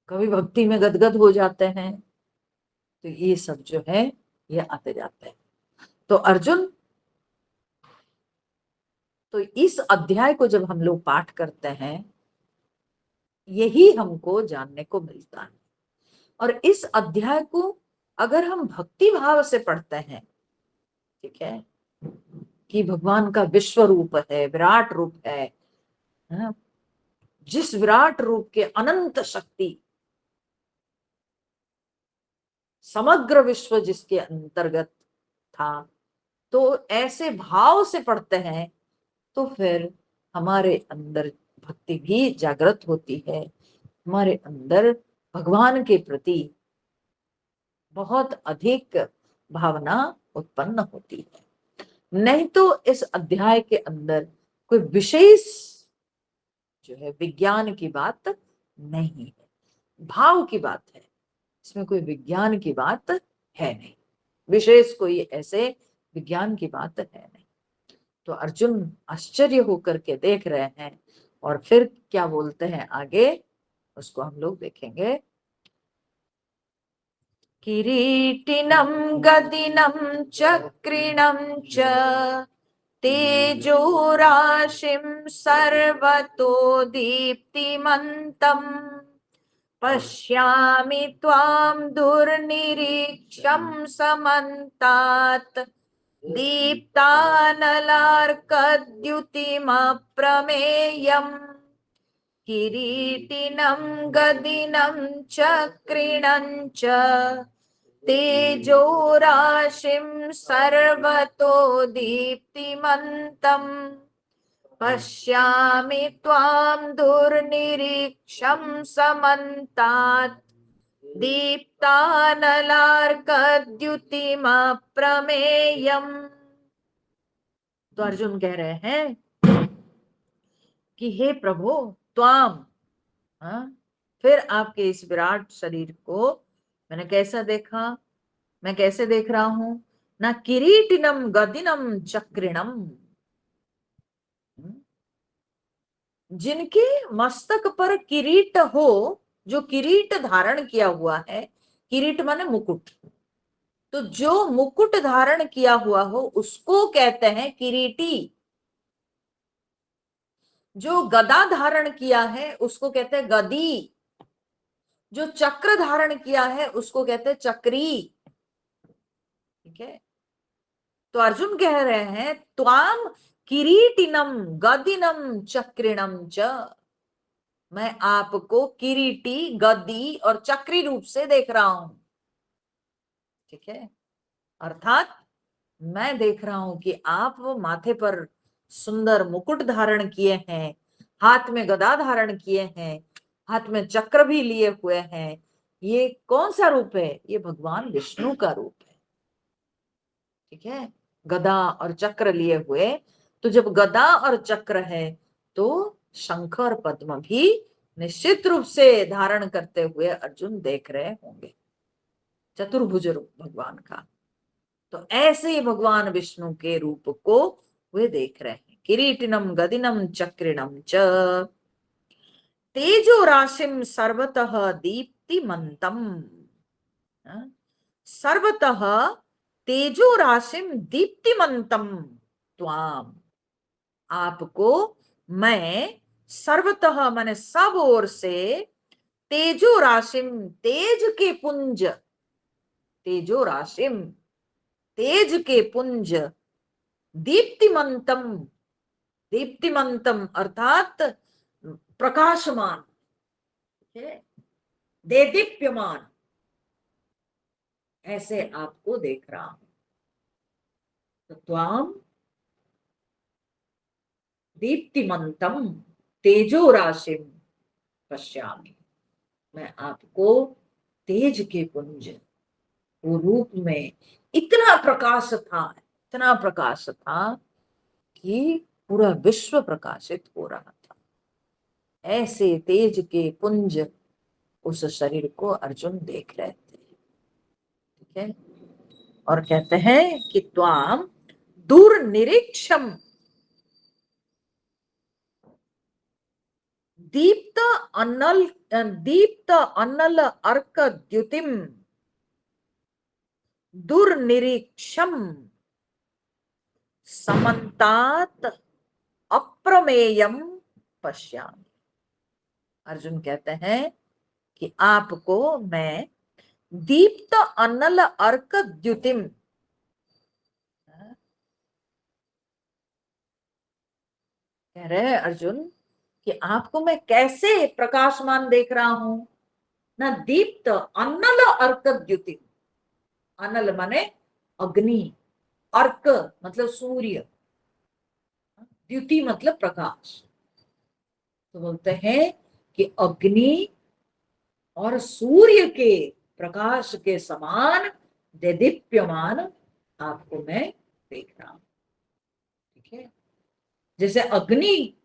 कभी भक्ति में गदगद हो जाते हैं, तो ये सब जो है ये आते जाते हैं। तो अर्जुन, तो इस अध्याय को जब हम लोग पाठ करते हैं यही हमको जानने को मिलता है, और इस अध्याय को अगर हम भक्ति भाव से पढ़ते हैं, ठीक है, कि भगवान का विश्व रूप है, विराट रूप है, जिस विराट रूप के अनंत शक्ति, समग्र विश्व जिसके अंतर्गत था, तो ऐसे भाव से पढ़ते हैं तो फिर हमारे अंदर भक्ति भी जागृत होती है, हमारे अंदर भगवान के प्रति बहुत अधिक भावना उत्पन्न होती है। नहीं तो इस अध्याय के अंदर कोई विशेष जो है विज्ञान की बात नहीं है, भाव की बात है, इसमें कोई विज्ञान की बात है नहीं, विशेष कोई ऐसे विज्ञान की बात है नहीं। तो अर्जुन आश्चर्य होकर के देख रहे हैं, और फिर क्या बोलते हैं आगे उसको हम लोग देखेंगे। किरीटिनं गदिनं चक्रिणं च तेजोराशिं सर्वतो दीप्तिमन्तम् पश्यामि त्वां दुर्निरीक्ष्यं समन्तात् दीप्तानलार्कद्युतिमप्रमेयम् किरीटिनं गदिनं चक्रिणं च तेजोराशिं सर्वतो दीप्तिमन्तम् पश्यामि त्वां दुर्निरीक्ष्यं समन्तात् दीप्तानलार्कद्युतिमप्रमेयम्। तो अर्जुन कह रहे हैं कि हे प्रभु त्वाम, फिर आपके इस विराट शरीर को मैंने कैसा देखा, मैं कैसे देख रहा हूं ना, किरीटिनम गदिनम चक्रिणम, जिनके मस्तक पर किरीट हो, जो किरीट धारण किया हुआ है, किरीट माने मुकुट, तो जो मुकुट धारण किया हुआ हो उसको कहते हैं किरीटी, जो गदा धारण किया है उसको कहते हैं गदी, जो चक्र धारण किया है उसको कहते हैं चक्री। ठीक है, तो अर्जुन कह रहे हैं त्वाम किरीटिनम गदिनम चक्रिणम च, मैं आपको किरीटी गद्दी और चक्री रूप से देख रहा हूं। ठीक है, अर्थात मैं देख रहा हूं कि आप वो माथे पर सुंदर मुकुट धारण किए हैं, हाथ में गदा धारण किए हैं, हाथ में चक्र भी लिए हुए हैं। ये कौन सा रूप है? ये भगवान विष्णु का रूप है। ठीक है, गदा और चक्र लिए हुए, तो जब गदा और चक्र है तो शंख और पद्म भी निश्चित रूप से धारण करते हुए अर्जुन देख रहे होंगे, चतुर्भुज रूप भगवान का। तो ऐसे ही भगवान विष्णु के रूप को वे देख रहे हैं। किरीटिनम गदिनम चक्रिणम च तेजो राशिम सर्वतः दीप्तिमन्तम, सर्वतः तेजो राशिम दीप्तिमन्तम त्वाम, आपको मैं सर्वतः माने सब ओर से, तेजो राशिम तेज के पुंज, तेजो राशिम तेज के पुंज, दीप्तिमंतम, दीप्तिमंतम अर्थात प्रकाशमान, देदीप्यमान, ऐसे आपको देख रहा हूं। तो त्वाम दीप्तिमंतम तेजो राशिम पश्यामि, मैं आपको तेज के पुंज, वो रूप में इतना प्रकाश था, इतना प्रकाश था कि पूरा विश्व प्रकाशित हो रहा था। ऐसे तेज के पुंज उस शरीर को अर्जुन देख रहे थे। ठीक है, और कहते हैं कि त्वाम दूर निरीक्षम दीप्त अनल, दीप्त अनल अर्क द्युतिम दुर्निरीक्षम समन्तात अप्रमेयम पश्यामि। अर्जुन कहते हैं कि आपको मैं दीप्त अनल अर्क द्युतिम, कह रहे हैं अर्जुन कि आपको मैं कैसे प्रकाशमान देख रहा हूं ना, दीप्त अनल अर्क द्युतिम, अनल माने अग्नि, अर्क मतलब सूर्य, द्युति मतलब प्रकाश, तो बोलते हैं कि अग्नि और सूर्य के प्रकाश के समान देदीप्यमान आपको मैं देख रहा हूं। ठीक है, जैसे अग्नि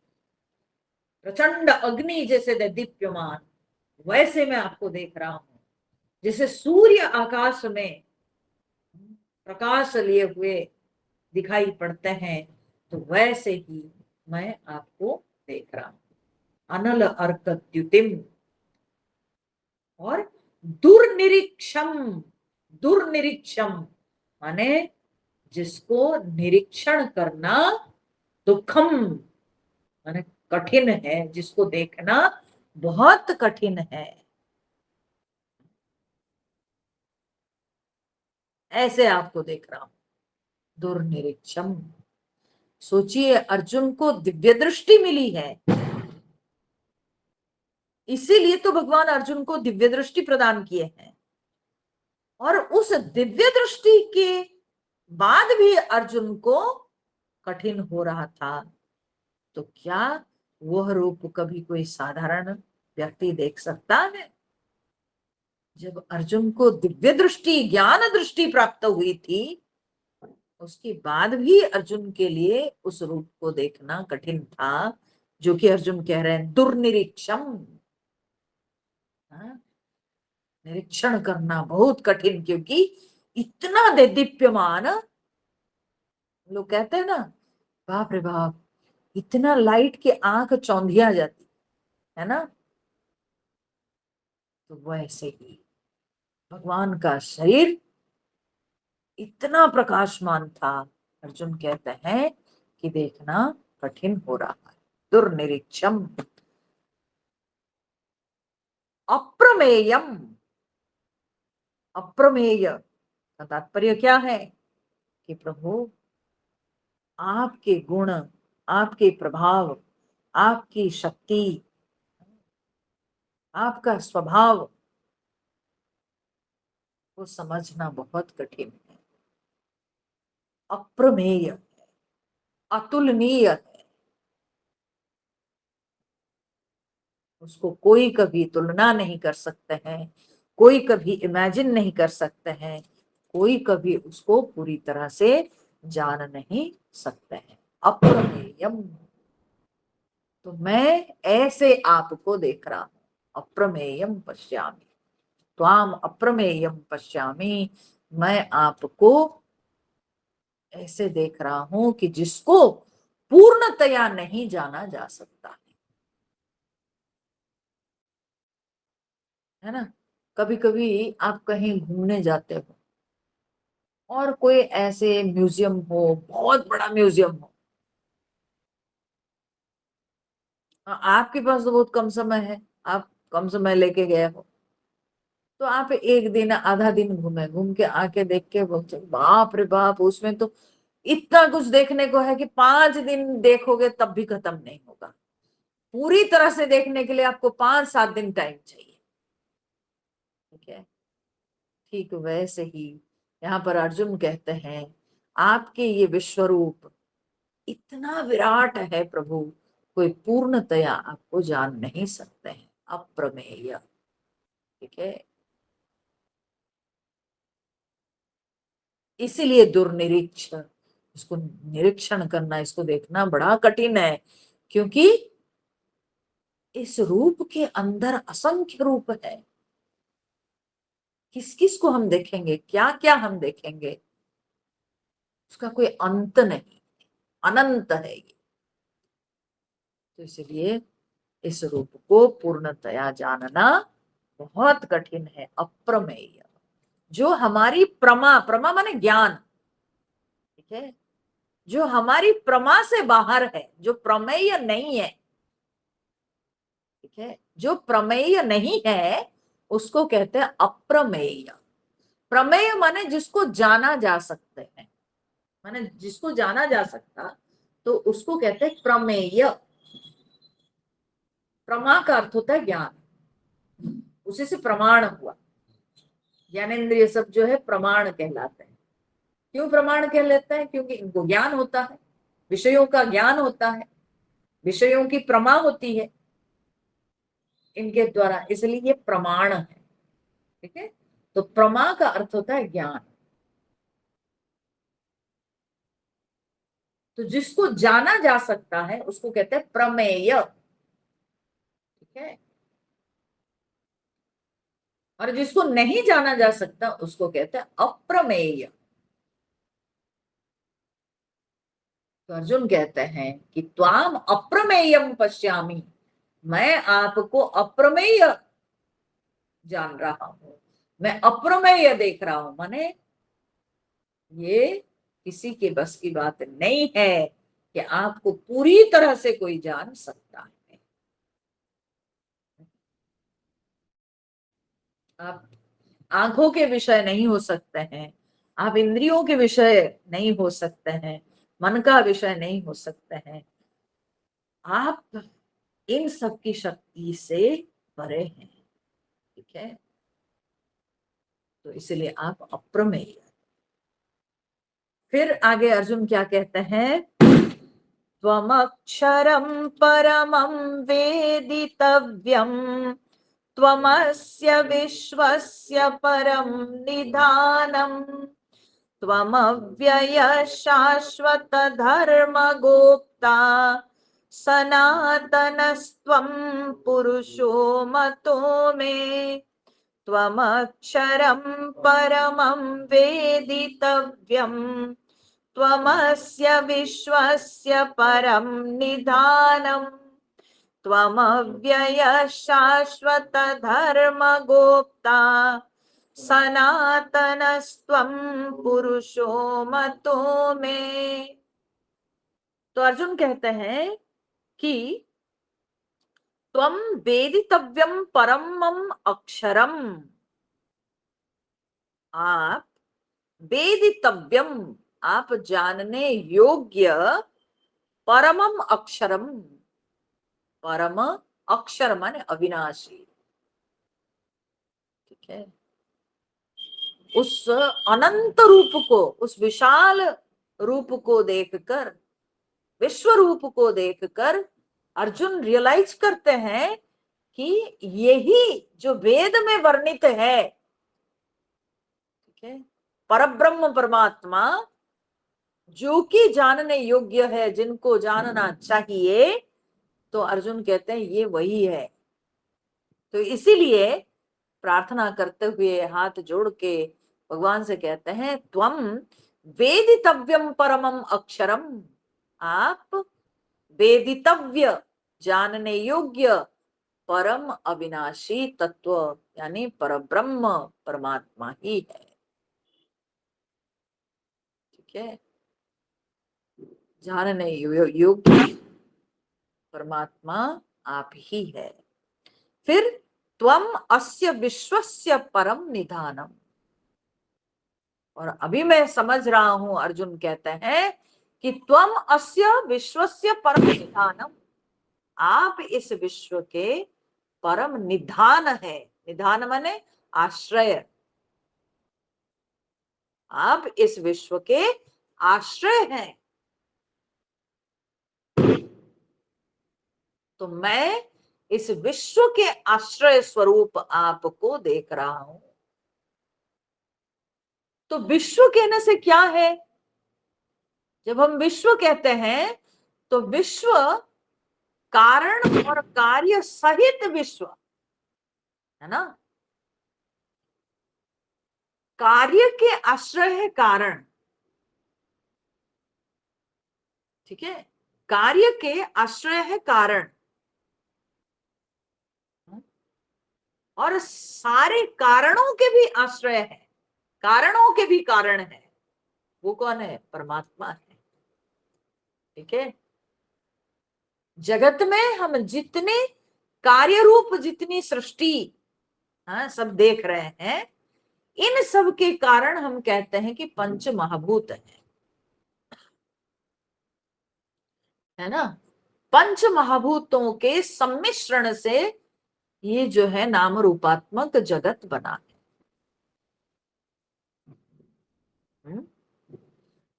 प्रचंड अग्नि जैसे दीप्यमान, वैसे मैं आपको देख रहा हूं। जैसे सूर्य आकाश में प्रकाश लिए हुए दिखाई पड़ते हैं, तो वैसे ही मैं आपको देख रहा हूं। अनल अर्कद्युतिम, और दुर्निरीक्षम। दुर्निरीक्षम माने जिसको निरीक्षण करना दुखम, माने कठिन है, जिसको देखना बहुत कठिन है, ऐसे आपको देख रहा हूं। दुर्निरीक्षम, सोचिए अर्जुन को दिव्य दृष्टि मिली है, इसीलिए तो भगवान अर्जुन को दिव्य दृष्टि प्रदान किए हैं। और उस दिव्य दृष्टि के बाद भी अर्जुन को कठिन हो रहा था, तो क्या वह रूप कभी कोई साधारण व्यक्ति देख सकता है? जब अर्जुन को दिव्य दृष्टि, ज्ञान दृष्टि प्राप्त हुई थी, उसके बाद भी अर्जुन के लिए उस रूप को देखना कठिन था, जो कि अर्जुन कह रहे हैं दुर्निरीक्षम। हाँ? निरीक्षण करना बहुत कठिन, क्योंकि इतना दीप्यमान, लोग कहते हैं ना, बाप रे बाप, इतना लाइट के आंख चौंधिया जाती है ना। तो वैसे ही भगवान का शरीर इतना प्रकाशमान था, अर्जुन कहते हैं कि देखना कठिन हो रहा है। दुर्निरीक्षम अप्रमेयम। अप्रमेय का तात्पर्य क्या है? कि प्रभु आपके गुण, आपके प्रभाव, आपकी शक्ति, आपका स्वभाव को समझना बहुत कठिन है। अप्रमेय, अतुलनीय है, उसको कोई कभी तुलना नहीं कर सकते हैं, कोई कभी इमेजिन नहीं कर सकते हैं, कोई कभी उसको पूरी तरह से जान नहीं सकते हैं। अप्रमेयम, तो मैं ऐसे आपको देख रहा हूं। अप्रमेयम पश्यामि, त्वाम अप्रमेयम पश्यामि, मैं आपको ऐसे देख रहा हूं कि जिसको पूर्णतया नहीं जाना जा सकता है ना। कभी कभी आप कहीं घूमने जाते हो और कोई ऐसे म्यूजियम हो, बहुत बड़ा म्यूजियम हो, आपके पास तो बहुत कम समय है, आप कम समय लेके गए हो, तो आप एक दिन आधा दिन घूमे, घूम के आके देख के बोलते बाप रे बाप, उसमें तो इतना कुछ देखने को है कि 5 दिन देखोगे तब भी खत्म नहीं होगा। पूरी तरह से देखने के लिए आपको 5-7 दिन टाइम चाहिए। ठीक है, ठीक वैसे ही यहाँ पर अर्जुन कहते हैं आपके ये विश्व रूप इतना विराट है प्रभु, कोई पूर्णतया आपको जान नहीं सकते हैं। अप्रमेय, ठीक है, इसीलिए दुर्निरीक्षण, इसको निरीक्षण करना, इसको देखना बड़ा कठिन है, क्योंकि इस रूप के अंदर असंख्य रूप है। किस किस को हम देखेंगे, क्या क्या हम देखेंगे, उसका कोई अंत नहीं, अनंत है ये। तो इसलिए इस रूप को पूर्णतया जानना बहुत कठिन है। अप्रमेय, जो हमारी प्रमा, प्रमा माने ज्ञान, ठीक है, जो हमारी प्रमा से बाहर है, जो प्रमेय नहीं है, ठीक है, जो प्रमेय नहीं है उसको कहते हैं अप्रमेय। प्रमेय माने जिसको जाना जा सकते हैं, माने जिसको जाना जा सकता, तो उसको कहते हैं प्रमेय। प्रमा का अर्थ होता है ज्ञान, उसी से प्रमाण हुआ। ज्ञानेन्द्रिय सब जो है प्रमाण कहलाते हैं। क्यों प्रमाण कहलाते हैं? क्योंकि इनको ज्ञान होता है, विषयों का ज्ञान होता है, विषयों की प्रमा होती है इनके द्वारा, इसलिए ये प्रमाण है। ठीक है, तो प्रमा का अर्थ होता है ज्ञान। तो जिसको जाना जा सकता है उसको कहते हैं प्रमेय। है। और जिसको नहीं जाना जा सकता उसको कहते हैं अप्रमेय। तो अर्जुन कहते हैं कि त्वाम अप्रमेयम पश्यामि, मैं आपको अप्रमेय जान रहा हूं, मैं अप्रमेय देख रहा हूं। माने ये किसी के बस की बात नहीं है कि आपको पूरी तरह से कोई जान सकता है। आप आंखों के विषय नहीं हो सकते हैं, आप इंद्रियों के विषय नहीं हो सकते हैं, मन का विषय नहीं हो सकते हैं, आप इन सब की शक्ति से परे हैं। ठीक है, तो इसलिए आप अप्रमेय। फिर आगे अर्जुन क्या कहते हैं, त्वमक्षरं परमं वेदितव्यं, त्वमस्य विश्वस्य परं निधानम्, त्वमव्ययः शाश्वत धर्मगोप्ता, सनातनस्त्वं पुरुषो मतो मे। त्वमक्षरं परमं वेदितव्यं, त्वमस्य विश्वस्य परं निधानम्, त्वमव्ययः शाश्वत धर्मगोप्ता, सनातनस्त्वं पुरुषो मतो मे। तो अर्जुन कहते हैं कि त्वं वेदितव्यम परमम अक्षरम, आप वेदितव्यम, आप जानने योग्य, परमम अक्षरम, परम अक्षर माने अविनाशी। ठीक है, उस अनंत रूप को, उस विशाल रूप को देखकर, विश्व रूप को देखकर अर्जुन रियलाइज करते हैं कि यही जो वेद में वर्णित है, ठीक है, परब्रह्म परमात्मा जो कि जानने योग्य है, जिनको जानना चाहिए, तो अर्जुन कहते हैं ये वही है। तो इसीलिए प्रार्थना करते हुए हाथ जोड़ के भगवान से कहते हैं, त्वम वेदितव्यम परमम अक्षरम, आप वेदितव्य, जानने योग्य, परम अविनाशी तत्व यानी परब्रह्म परमात्मा ही है। ठीक है, जानने योग्य परमात्मा आप ही है। फिर त्वम अस्य विश्वस्य परम निधानम, और अभी मैं समझ रहा हूं, अर्जुन कहते हैं कि त्वम अस्य विश्वस्य परम निधानम, आप इस विश्व के परम निधान है। निधान माने आश्रय, आप इस विश्व के आश्रय हैं। तो मैं इस विश्व के आश्रय स्वरूप आपको देख रहा हूं। तो विश्व कहने से क्या है, जब हम विश्व कहते हैं तो विश्व कारण और कार्य सहित विश्व है ना। कार्य के आश्रय है कारण, ठीक है, कार्य के आश्रय है कारण, और सारे कारणों के भी आश्रय है, कारणों के भी कारण है। वो कौन है, परमात्मा है। ठीक है, जगत में हम जितने कार्य रूप, जितनी सृष्टि, हाँ, सब देख रहे हैं, इन सब के कारण हम कहते हैं कि पंच महाभूत है ना। पंच महाभूतों के सम्मिश्रण से ये जो है नाम रूपात्मक जगत बना है।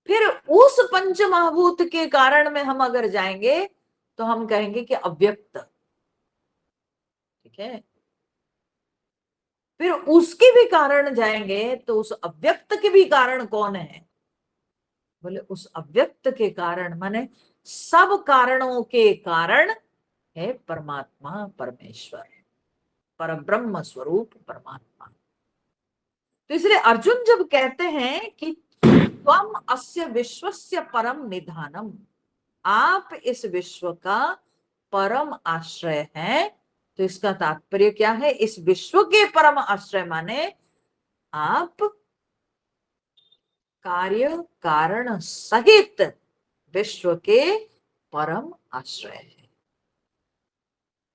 फिर उस पंच महाभूत के कारण में हम अगर जाएंगे तो हम कहेंगे कि अव्यक्त। ठीक है, फिर उसके भी कारण जाएंगे तो उस अव्यक्त के भी कारण कौन है, बोले उस अव्यक्त के कारण माने सब कारणों के कारण है परमात्मा परमेश्वर, परब्रह्म स्वरूप परमात्मा। तो इसलिए अर्जुन जब कहते हैं कि त्वम अस्य विश्वस्य परम निधानम, आप इस विश्व का परम आश्रय हैं, तो इसका तात्पर्य क्या है? इस विश्व के परम आश्रय माने आप कार्य कारण सहित विश्व के परम आश्रय है।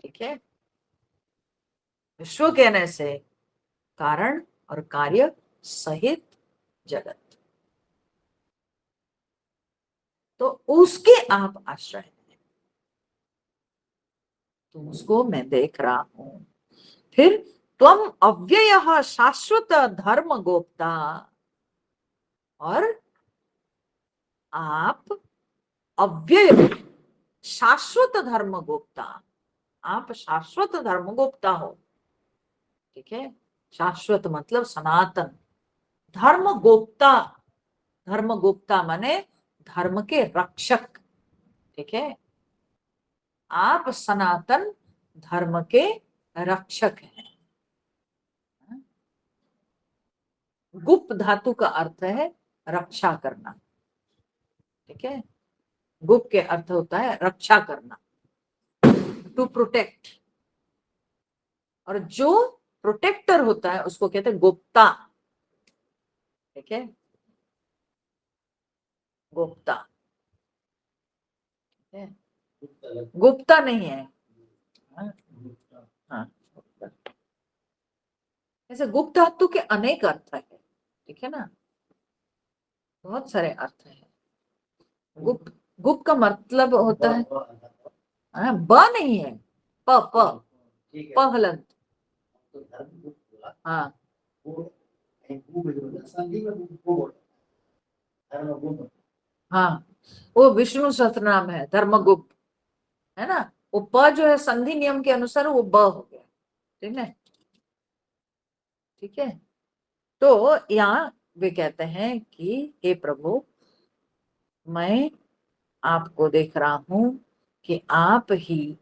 ठीक है, विश्व कहने से कारण और कार्य सहित जगत, तो उसके आप आश्रय हैं, तो उसको मैं देख रहा हूं। फिर त्वम अव्ययः शाश्वत धर्म गोप्ता, और आप अव्यय शाश्वत धर्म गोप्ता, आप शाश्वत धर्म गोप्ता हो। ठीक है, शाश्वत मतलब सनातन, धर्म गोप्ता, धर्म गुप्ता माने धर्म के रक्षक। ठीक है, आप सनातन धर्म के रक्षक हैं। गुप्त धातु का अर्थ है रक्षा करना। ठीक है, गुप्त के अर्थ होता है रक्षा करना, टू प्रोटेक्ट, और जो प्रोटेक्टर होता है उसको कहते हैं गुप्ता। ठीक है, गुप्ता है, गुप्ता नहीं है। हाँ, हाँ, ऐसे गुप्त धातु के अनेक अर्थ है। ठीक है ना, बहुत सारे अर्थ है। गुप्त, गुप्त का मतलब होता है, ब नहीं है, प प प हलंत। हाँ, हाँ, वो विष्णु सहस्त्र नाम है धर्मगुप्त, है ना। वो प जो है संधि नियम के अनुसार वो ब हो गया। ठीक है, ठीक है। तो यहाँ वे कहते हैं कि हे प्रभु, मैं आपको देख रहा हूं कि आप ही,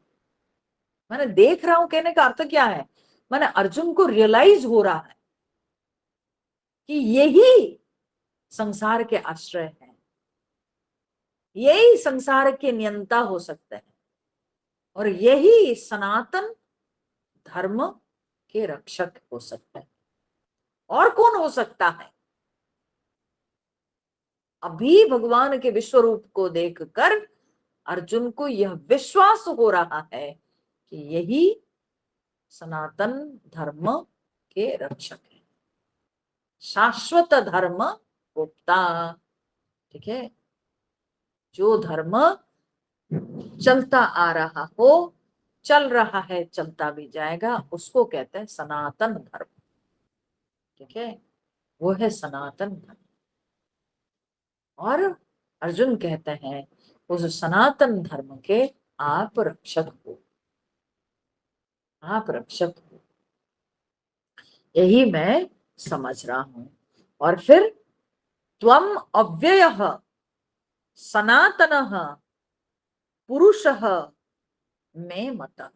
मैंने देख रहा हूं कहने का अर्थ क्या है? मैंने अर्जुन को रियलाइज हो रहा है कि यही संसार के आश्रय हैं, यही संसार के नियंता हो सकते हैं, और यही सनातन धर्म के रक्षक हो सकते हैं। और कौन हो सकता है? अभी भगवान के विश्व रूप को देखकर अर्जुन को यह विश्वास हो रहा है कि यही सनातन धर्म के रक्षक है, शाश्वत धर्म गुप्ता। ठीक है, जो धर्म चलता आ रहा हो, चल रहा है, चलता भी जाएगा, उसको कहते हैं सनातन धर्म। ठीक है, वो है सनातन धर्म। और अर्जुन कहते हैं उस सनातन धर्म के आप रक्षक हो, आप रक्षक हो, यही मैं समझ रहा हूं। और फिर त्वम अव्ययः सनातनः पुरुषः मे मतः,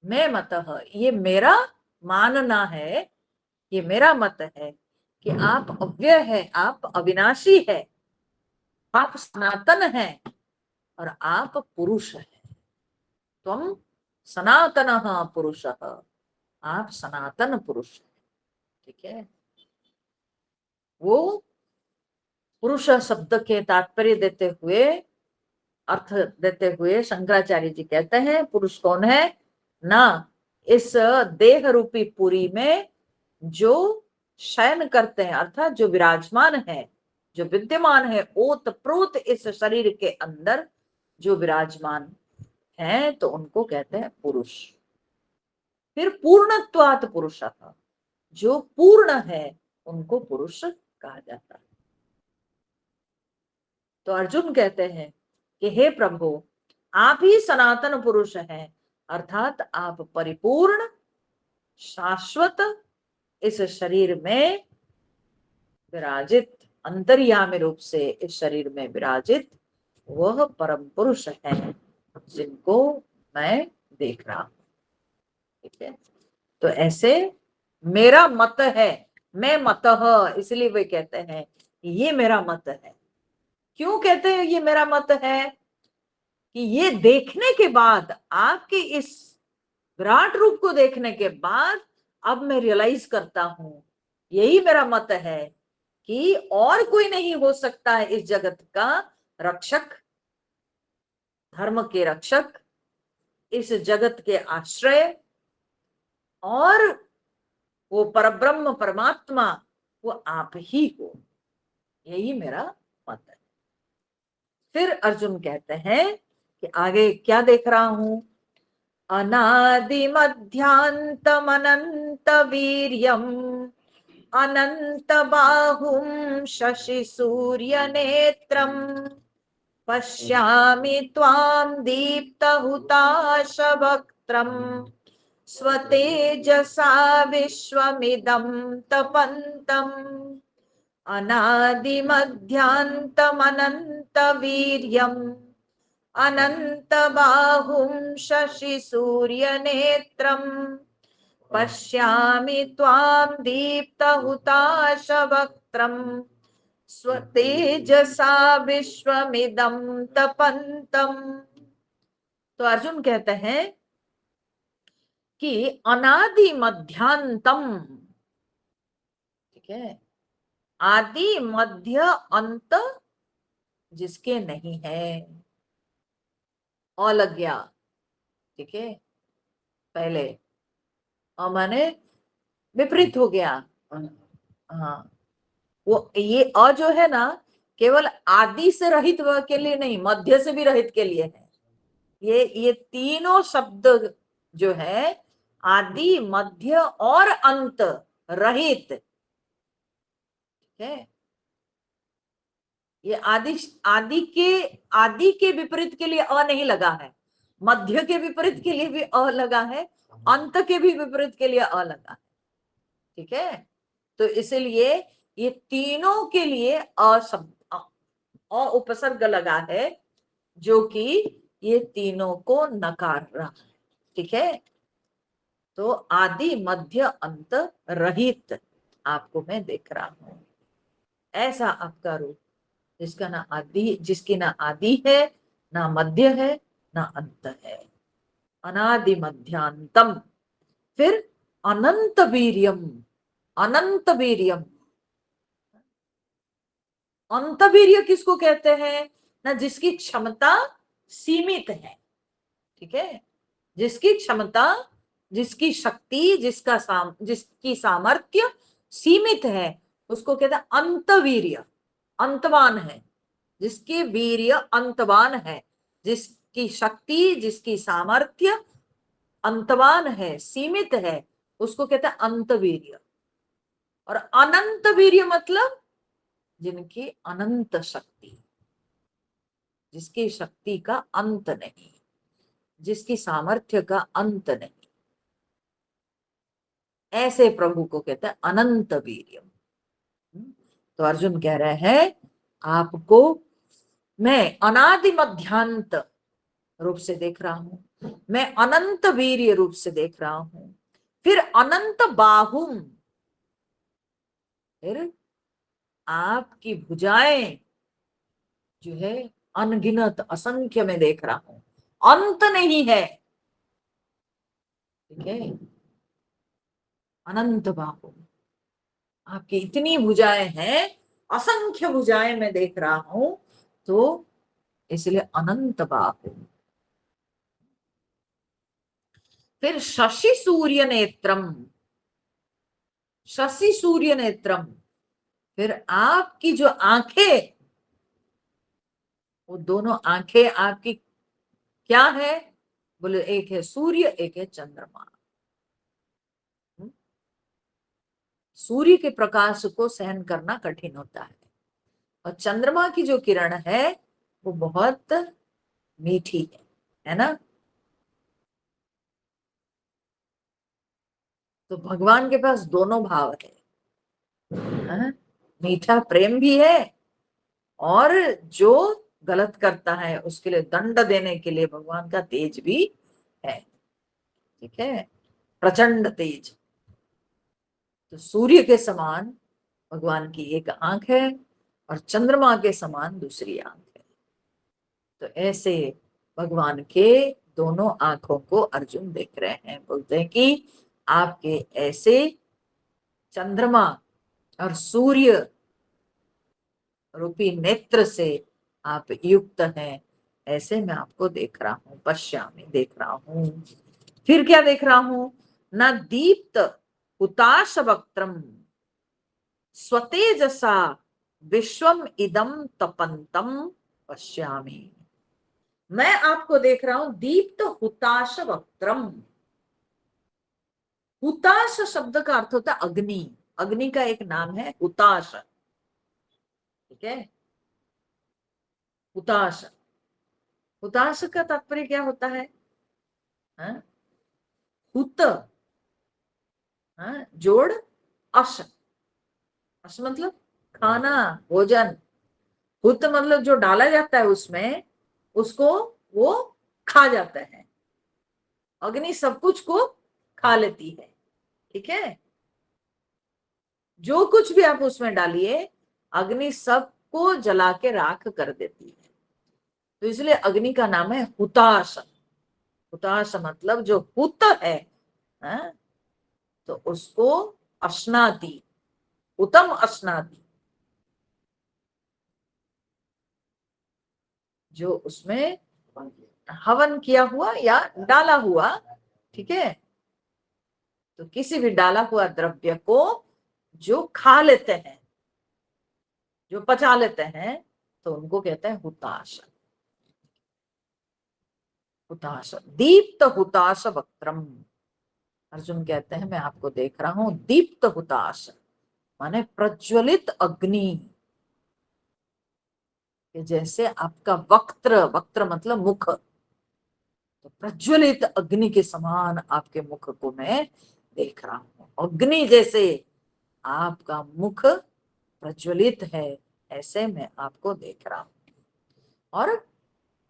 मैं मतः, ये मेरा मानना है, ये मेरा मत है कि आप अव्यय है, आप अविनाशी है, आप सनातन है, और आप पुरुष है। त्वम सनातनः पुरुषः, आप सनातन पुरुष है। ठीक है, वो पुरुष शब्द के तात्पर्य देते हुए, अर्थ देते हुए शंकराचार्य जी कहते हैं पुरुष कौन है ना, इस देह रूपी पुरी में जो शयन करते हैं, अर्थात जो विराजमान है, जो विद्यमान है, ओत प्रोत इस शरीर के अंदर जो विराजमान है, तो उनको कहते हैं पुरुष। फिर पूर्णत्वात् पुरुषः, जो पूर्ण है उनको पुरुष कहा जाता है। तो अर्जुन कहते हैं कि हे प्रभु, आप ही सनातन पुरुष हैं, अर्थात आप परिपूर्ण शाश्वत इस शरीर में विराजित, अंतर्यामी रूप से इस शरीर में विराजित वह परम पुरुष है, जिनको मैं देख रहा हूं। ठीक है, तो ऐसे मेरा मत है, मैं मतः, इसलिए वे कहते हैं ये मेरा मत है। क्यों कहते हैं ये मेरा मत है? कि ये देखने के बाद, आपके इस विराट रूप को देखने के बाद अब मैं रियलाइज करता हूं, यही मेरा मत है कि और कोई नहीं हो सकता है इस जगत का रक्षक, धर्म के रक्षक, इस जगत के आश्रय, और वो परब्रह्म परमात्मा वो आप ही हो। यही मेरा मत है। फिर अर्जुन कहते हैं कि आगे क्या देख रहा हूं? अनादि मध्यांतमनंत वीर्यम अनंत बाहुं शशि सूर्य नेत्रम पश्यामि त्वां दीप्तहुताशवक्त्रम् स्वतेजसा विश्वमिदं तपन्तम् अनादिमध्यान्तमनन्तवीर्यम् अनन्तबाहुं शशिसूर्यनेत्रम् पश्यामि त्वां दीप्तहुताशवक्त्रम् स्वतेजसा विश्वमिदं तपन्तम्। तो अर्जुन कहते हैं कि अनादि मध्यांतम, ठीक है, आदि मध्य अंत जिसके नहीं है, अलज्ञा, ठीक है, पहले माने विपरीत हो गया। हाँ, वो ये अ जो है ना, केवल आदि से रहित के लिए नहीं, मध्य से भी रहित के लिए है। ये तीनों शब्द जो है, आदि मध्य और अंत रहित, ठीक है। ये आदि के विपरीत के लिए अ नहीं लगा है, मध्य के विपरीत के लिए भी अ लगा है, अंत के भी विपरीत के लिए अ लगा है, ठीक है। तो इसलिए ये तीनों के लिए अ शब्द, अ उपसर्ग लगा है, जो कि ये तीनों को नकार रहा है, ठीक है। तो आदि मध्य अंत रहित आपको मैं देख रहा हूं, ऐसा आपका रूप, जिसकी ना आदि है, ना मध्य है, ना अंत है। अनादि मध्यांतम, फिर अनंत वीर्यम, अनंत वीर्यम। अंत वीर्य किसको कहते हैं? ना जिसकी क्षमता सीमित है, ठीक है, जिसकी क्षमता, जिसकी शक्ति, जिसकी सामर्थ्य सीमित है, उसको कहते हैं अंतवीर्य, अंतवान है। जिसकी वीर्य अंतवान है, जिसकी शक्ति, जिसकी सामर्थ्य अंतवान है, सीमित है, उसको कहते हैं अंतवीर्य। और अनंत वीर्य मतलब जिनकी अनंत शक्ति, जिसकी शक्ति का अंत नहीं, जिसकी सामर्थ्य का अंत नहीं, ऐसे प्रभु को कहते हैं अनंत वीर्य। तो अर्जुन कह रहे हैं आपको मैं अनादि मध्यांत रूप से देख रहा हूं, मैं अनंत वीर्य रूप से देख रहा हूं, फिर अनंत बाहुम, फिर आपकी भुजाएं जो है अनगिनत असंख्य में देख रहा हूं, अंत नहीं है, ठीक है। अनंत बाहु, आपकी इतनी भुजाएं हैं, असंख्य भुजाएं मैं देख रहा हूं, तो इसलिए अनंत बाहु। फिर शशि सूर्य नेत्रम, शशि सूर्य नेत्रम, फिर आपकी जो आंखें, वो दोनों आंखें आपकी क्या है? बोले एक है सूर्य, एक है चंद्रमा। सूर्य के प्रकाश को सहन करना कठिन होता है, और चंद्रमा की जो किरण है वो बहुत मीठी है ना। तो भगवान के पास दोनों भाव है, हाँ? मीठा प्रेम भी है, और जो गलत करता है उसके लिए दंड देने के लिए भगवान का तेज भी है। ठीक है, प्रचंड तेज। तो सूर्य के समान भगवान की एक आंख है और चंद्रमा के समान दूसरी आंख है। तो ऐसे भगवान के दोनों आंखों को अर्जुन देख रहे हैं। बोलते हैं कि आपके ऐसे चंद्रमा और सूर्य रूपी नेत्र से आप युक्त हैं, ऐसे मैं आपको देख रहा हूं, पश्यामि, देख रहा हूं। फिर क्या देख रहा हूं? न दीप्त हुताश वक्त्रम स्वतेजसा विश्वम इदम तपंतम पश्यामि। मैं आपको देख रहा हूं दीप्त हुताश वक्त्रम। हुताश शब्द का अर्थ होता है अग्नि। अग्नि का एक नाम है हुताश। ठीक है, हुताश। हुताश का तात्पर्य क्या होता है? हाँ? हुत, हाँ, जोड़ अश। अश मतलब खाना, भोजन। हुत मतलब जो डाला जाता है उसमें, उसको वो खा जाता है। अग्नि सब कुछ को खा लेती है। ठीक है, जो कुछ भी आप उसमें डालिए अग्नि सबको जला के राख कर देती है। तो इसलिए अग्नि का नाम है हुताश। हुताश मतलब जो हुत है, हाँ? तो उसको अश्नाति, उत्तम अश्नाति, जो उसमें हवन किया हुआ या डाला हुआ। ठीक है, तो किसी भी डाला हुआ द्रव्य को जो खा लेते हैं, जो पचा लेते हैं, तो उनको कहते हैं हुताश। हुताश, दीप्त हुताश वक्त्रम। अर्जुन कहते हैं मैं आपको देख रहा हूं दीप्त हुताश, माने प्रज्वलित अग्नि के जैसे आपका वक्त्र, वक्त्र मतलब मुख, तो प्रज्वलित अग्नि के समान आपके मुख को मैं देख रहा हूं। अग्नि जैसे आपका मुख प्रज्वलित है, ऐसे मैं आपको देख रहा हूं। और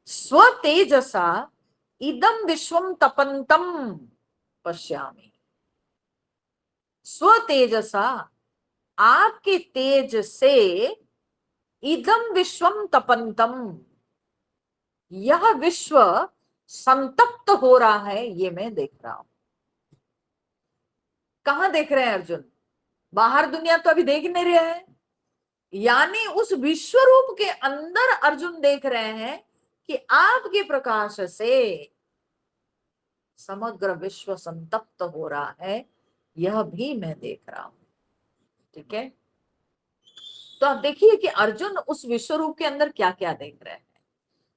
स्व तेजसा इदम विश्वम तपंतम पश्यामि। स्व तेजसा, आपके तेज से, इदम विश्वम तपंतम, यह विश्व संतप्त हो रहा है, ये मैं देख रहा हूं। कहां देख रहे हैं अर्जुन? बाहर दुनिया तो अभी देख नहीं रहे हैं, यानी उस विश्व रूप के अंदर अर्जुन देख रहे हैं कि आपके प्रकाश से समग्र विश्व संतप्त हो रहा है, यह भी मैं देख रहा हूं। ठीक है, तो आप देखिए कि अर्जुन उस विश्व रूप के अंदर क्या क्या देख रहे हैं।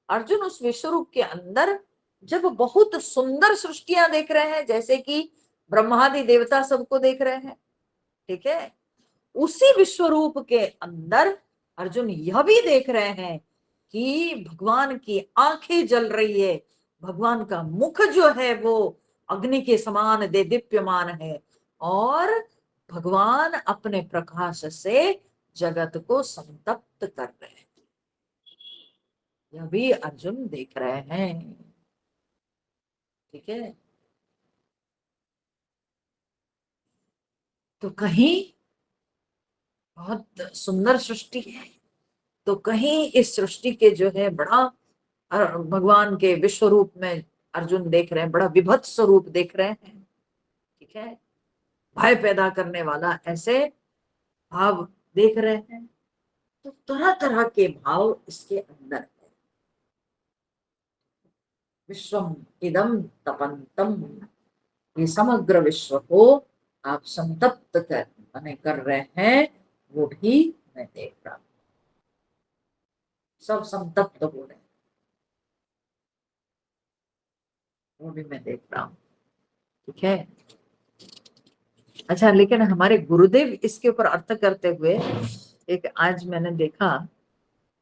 अर्जुन उस विश्व रूप के अंदर जब बहुत सुंदर सृष्टियां देख रहे हैं, जैसे कि ब्रह्मादि देवता सबको देख रहे हैं। ठीक है, उसी विश्व रूप के अंदर अर्जुन यह भी देख रहे हैं कि भगवान की आंखें जल रही है, भगवान का मुख जो है वो अग्नि के समान दे दीप्यमान है, और भगवान अपने प्रकाश से जगत को संतप्त कर रहे हैं, यह भी अर्जुन देख रहे हैं। ठीक है, तो कहीं बहुत सुंदर सृष्टि है, तो कहीं इस सृष्टि के जो है बड़ा भगवान के विश्व रूप में अर्जुन देख रहे हैं, बड़ा विभत्स स्वरूप देख रहे हैं। ठीक है, भय पैदा करने वाला ऐसे भाव देख रहे हैं। तो तरह तरह के भाव इसके अंदर है। विश्वम इदम तपंतम, ये समग्र विश्व को आप संतप्त कर रहे हैं, वो भी मैं देख रहा हूं। सब संतप्त हो रहे हैं, वो भी मैं देख रहा हूं। ठीक है, अच्छा, लेकिन हमारे गुरुदेव इसके ऊपर अर्थ करते हुए एक आज मैंने देखा,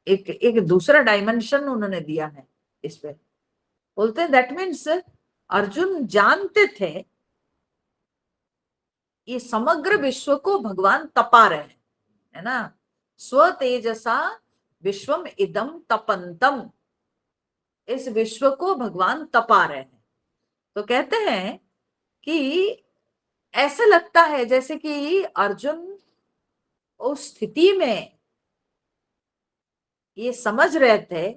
एक एक दूसरा डायमेंशन उन्होंने दिया है इस पे। बोलते हैं दैट मीन्स अर्जुन जानते थे ये समग्र विश्व को भगवान तपा रहे हैं, है ना। स्व तेजसा विश्वम इदम तपंतम, इस विश्व को भगवान तपा रहे हैं। तो कहते हैं कि ऐसा लगता है जैसे कि अर्जुन उस स्थिति में ये समझ रहे थे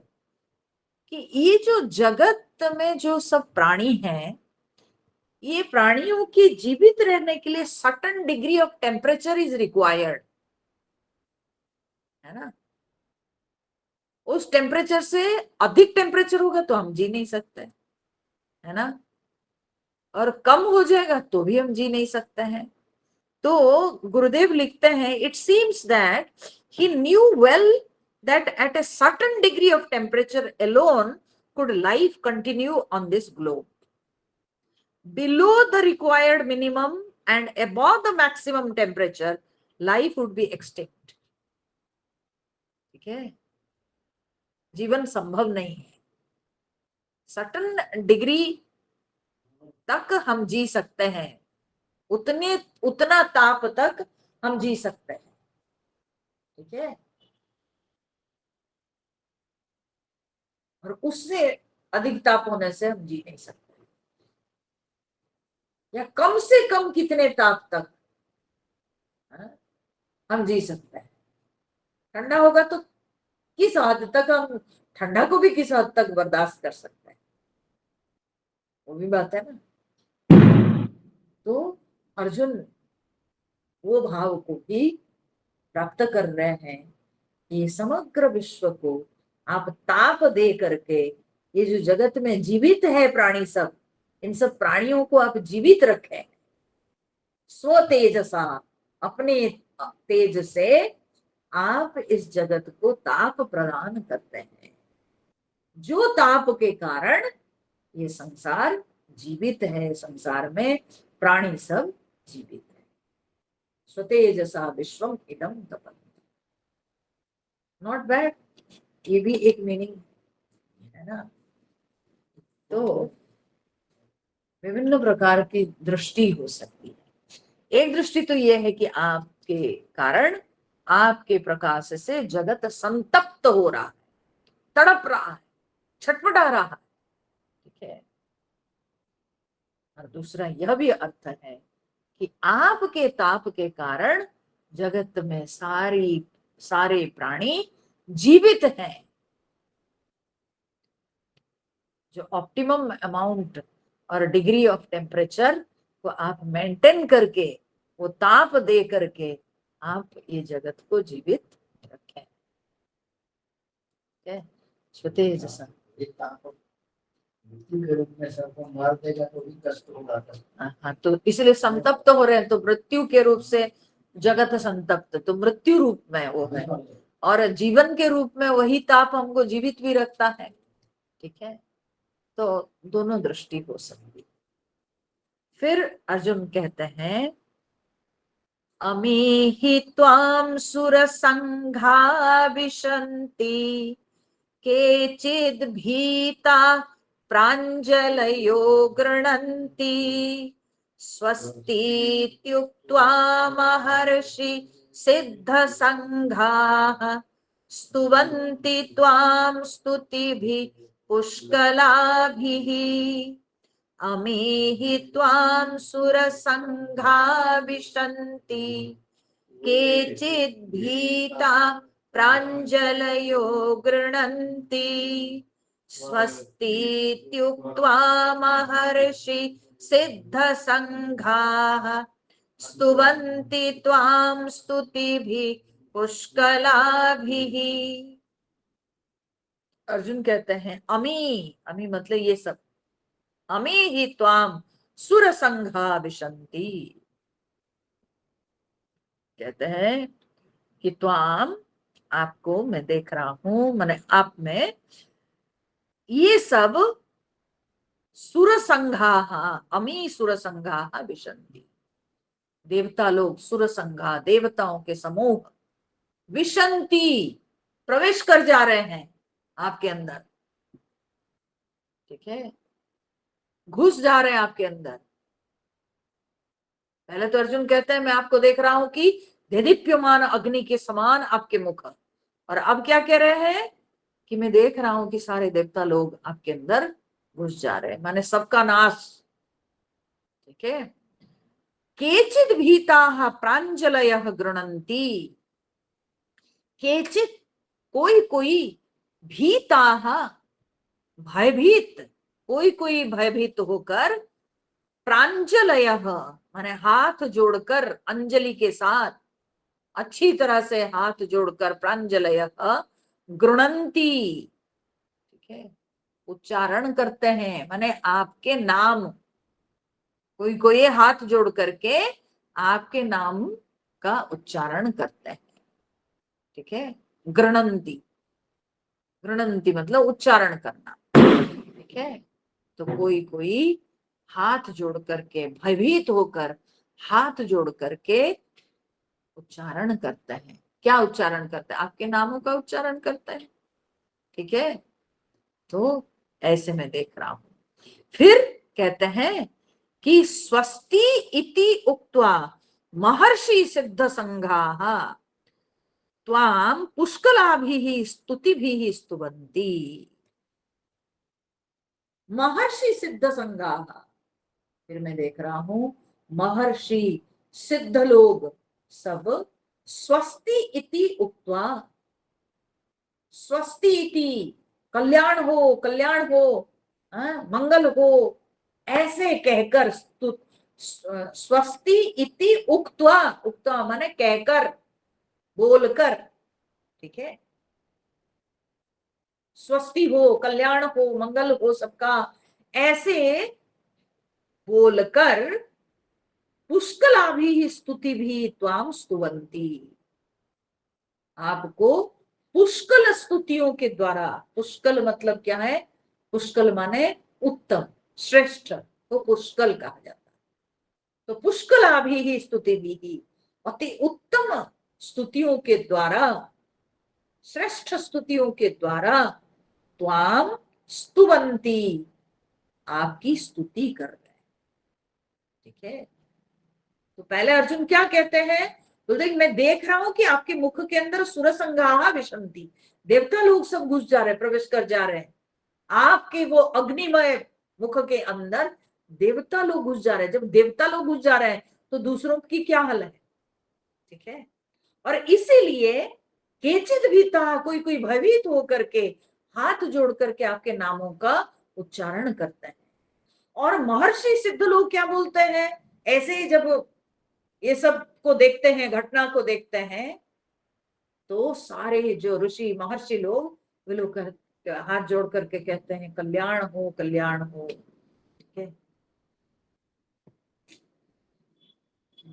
कि ये जो जगत में जो सब प्राणी हैं, ये प्राणियों की जीवित रहने के लिए certain degree of temperature is required, है ना। उस टेम्परेचर से अधिक टेम्परेचर होगा तो हम जी नहीं सकते, है ना, और कम हो जाएगा तो भी हम जी नहीं सकते हैं। तो गुरुदेव लिखते हैं, it seems that he new well that at a certain degree of temperature alone could life continue on this globe. Below the required minimum and above the maximum temperature, life would be extinct. ठीक है, जीवन संभव नहीं है। Certain degree तक हम जी सकते हैं, उतना ताप तक हम जी सकते हैं, ठीक है, और उससे अधिक ताप होने से हम जी नहीं सकते। या कम से कम कितने ताप तक, हाँ, हम जी सकते हैं। ठंडा होगा तो किस हद तक हम ठंडा को भी किस हद तक बर्दाश्त कर सकते हैं, वो भी बात है ना। तो अर्जुन वो भाव को भी प्राप्त कर रहे हैं, ये समग्र विश्व को आप ताप दे करके, ये जो जगत में जीवित है प्राणी सब, इन सब प्राणियों को आप जीवित रखें स्व तेजसा, अपने तेज से आप इस जगत को ताप प्रदान करते हैं, जो ताप के कारण ये संसार जीवित है, संसार में प्राणी सब जीवित है। स्वतेजसा विश्वम इदम तपन, नॉट बैड, ये भी एक मीनिंग है ना। तो विभिन्न प्रकार की दृष्टि हो सकती है। एक दृष्टि तो यह है कि आपके कारण, आपके प्रकाश से जगत संतप्त हो रहा है, तड़प रहा है, छटपटा रहा है, ठीक है। और दूसरा यह भी अर्थ है कि आपके ताप के कारण जगत में सारे प्राणी जीवित हैं। जो ऑप्टिमम अमाउंट और डिग्री ऑफ टेम्परेचर को आप मेंटेन करके, वो ताप दे करके आप ये जगत को जीवित रखें, स्वतेजसा। मृत्यु के रूप में सबको मार देगा तो भी कष्ट होगा। हाँ, तो इसलिए संतप्त हो रहे हैं, तो मृत्यु के रूप से जगत संतप्त, तो मृत्यु रूप में वो है, और जीवन के रूप में वही ताप हमको जीवित भी रखता है, ठीक है। तो दोनों दृष्टि हो सकती। फिर अर्जुन कहते हैं, अमीहि त्वां सुरसंघा विशन्ति केचिद् भीता प्राञ्जलयो गृह्णन्ति स्वस्तीत्युक्त्वा महर्षि सिद्धसंघाः स्तुवन्ति त्वां स्तुतिभिः पुष्कलाभिः। अमीहि त्वां सुरसंघा विशन्ति केचिद् भीता प्राञ्जलयो गृह्णन्ति स्वस्तीत्युक्त्वा महर्षि सिद्धसंघाः स्तुवन्ति त्वां स्तुतिभिः पुष्कलाभिः। अर्जुन कहते हैं, अमी मतलब ये सब, अमी ही त्वाम सुरसंघा विशन्ति, कहते हैं कि त्वाम, आपको मैं देख रहा हूं, मैंने आप में ये सब सुरसंघा, अमी सुरसंघा विशन्ति, देवता लोग, सुरसंघा देवताओं के समूह, विशन्ति प्रवेश कर जा रहे हैं आपके अंदर, ठीक है, घुस जा रहे हैं आपके अंदर। पहले तो अर्जुन कहते हैं, मैं आपको देख रहा हूं कि देदीप्यमान अग्नि के समान आपके मुख, और अब क्या कह रहे हैं कि मैं देख रहा हूं कि सारे देवता लोग आपके अंदर घुस जा रहे हैं, माने सबका नाश। ठीक है। केचिद भीताः प्राञ्जलयः गृणन्ति, केचित कोई कोई, भीताः भयभीत, कोई कोई भयभीत होकर, प्रांजलयः माने हाथ जोड़कर, अंजलि के साथ अच्छी तरह से हाथ जोड़कर, प्रांजलयः गृणन्ति। ठीक है, उच्चारण करते हैं, माने आपके नाम, कोई कोई हाथ जोड़ करके आपके नाम का उच्चारण करते हैं। ठीक है, गृणन्ति, गृणन्ति मतलब उच्चारण करना। ठीक है, तो कोई कोई हाथ जोड़ करके, भयभीत होकर हाथ जोड़ करके उच्चारण करते हैं। क्या उच्चारण करते हैं? आपके नामों का उच्चारण करते हैं। ठीक है, तो ऐसे मैं देख रहा हूं। फिर कहते हैं कि स्वस्ति इति उक्त्वा महर्षि सिद्ध संघाः त्वां पुष्कलाभिः स्तुतिभिः स्तुवन्ति। महर्षि सिद्ध संघाः, फिर मैं देख रहा हूं महर्षि सिद्ध लोग सब स्वस्ति इति उक्त्वा, स्वस्ति इति कल्याण हो, कल्याण हो, मंगल हो, ऐसे कहकर, स्वस्ति इति उक्त्वा, उक्त्वा माने कहकर, बोलकर। ठीक है, स्वस्ति हो, कल्याण हो, मंगल हो सबका, ऐसे बोलकर, पुष्कलाभिः स्तुतिभिः त्वां स्तुवन्ति, आपको पुष्कल स्तुतियों के द्वारा, पुष्कल मतलब क्या है? पुष्कल माने उत्तम, श्रेष्ठ, तो पुष्कल कहा जाता है। तो पुष्कलाभिः स्तुतिभिः, अति उत्तम स्तुतियों के द्वारा, श्रेष्ठ स्तुतियों के द्वारा, त्वां स्तुवन्ति, आपकी स्तुति कर रहे हैं। ठीक है, तो पहले अर्जुन क्या कहते हैं? तो देख, मैं देख रहा हूं कि आपके मुख के अंदर सुरसंगाः विशन्ति, देवता लोग सब घुस जा रहे हैं, प्रवेश कर जा रहे हैं। आपके वो अग्निमय मुख के अंदर देवता लोग घुस जा रहे हैं। जब देवता लोग घुस जा रहे हैं तो दूसरों की क्या हाल है? ठीक है, और इसीलिए केचित भीता, कोई कोई भयभीत होकर के हाथ जोड़ करके आपके नामों का उच्चारण करते हैं। और महर्षि सिद्ध लोग क्या बोलते हैं? ऐसे ही जब ये सब को देखते हैं, घटना को देखते हैं, तो सारे जो ऋषि महर्षि लोग, वे लोग हाथ जोड़ करके कहते हैं कल्याण हो, कल्याण हो। ठीक है,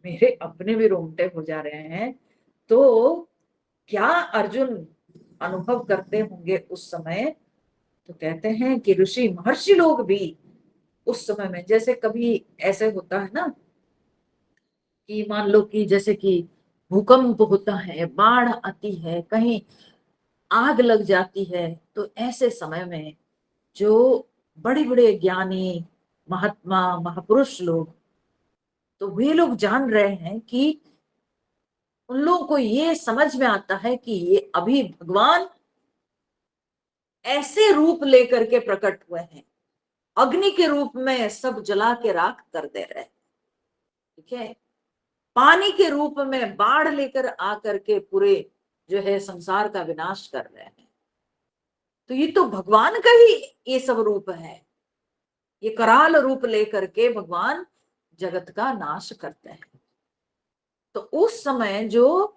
मेरे अपने भी रोंगटे हो जा रहे हैं। तो क्या अर्जुन अनुभव करते होंगे उस समय? तो कहते हैं कि ऋषि महर्षि लोग भी उस समय में, जैसे कभी ऐसे होता है ना कि मान लो कि जैसे कि भूकंप होता है, बाढ़ आती है, कहीं आग लग जाती है, तो ऐसे समय में जो बड़े बड़े ज्ञानी, महात्मा, महापुरुष लोग, तो वे लोग जान रहे हैं कि उन लोगों को ये समझ में आता है कि ये अभी भगवान ऐसे रूप लेकर के प्रकट हुए हैं, अग्नि के रूप में सब जला के राख कर दे रहे हैं। ठीक है, पानी के रूप में बाढ़ लेकर आकर के पूरे जो है संसार का विनाश कर रहे हैं। तो ये तो भगवान का ही ये सब रूप है। ये कराल रूप लेकर के भगवान जगत का नाश करते हैं। तो उस समय जो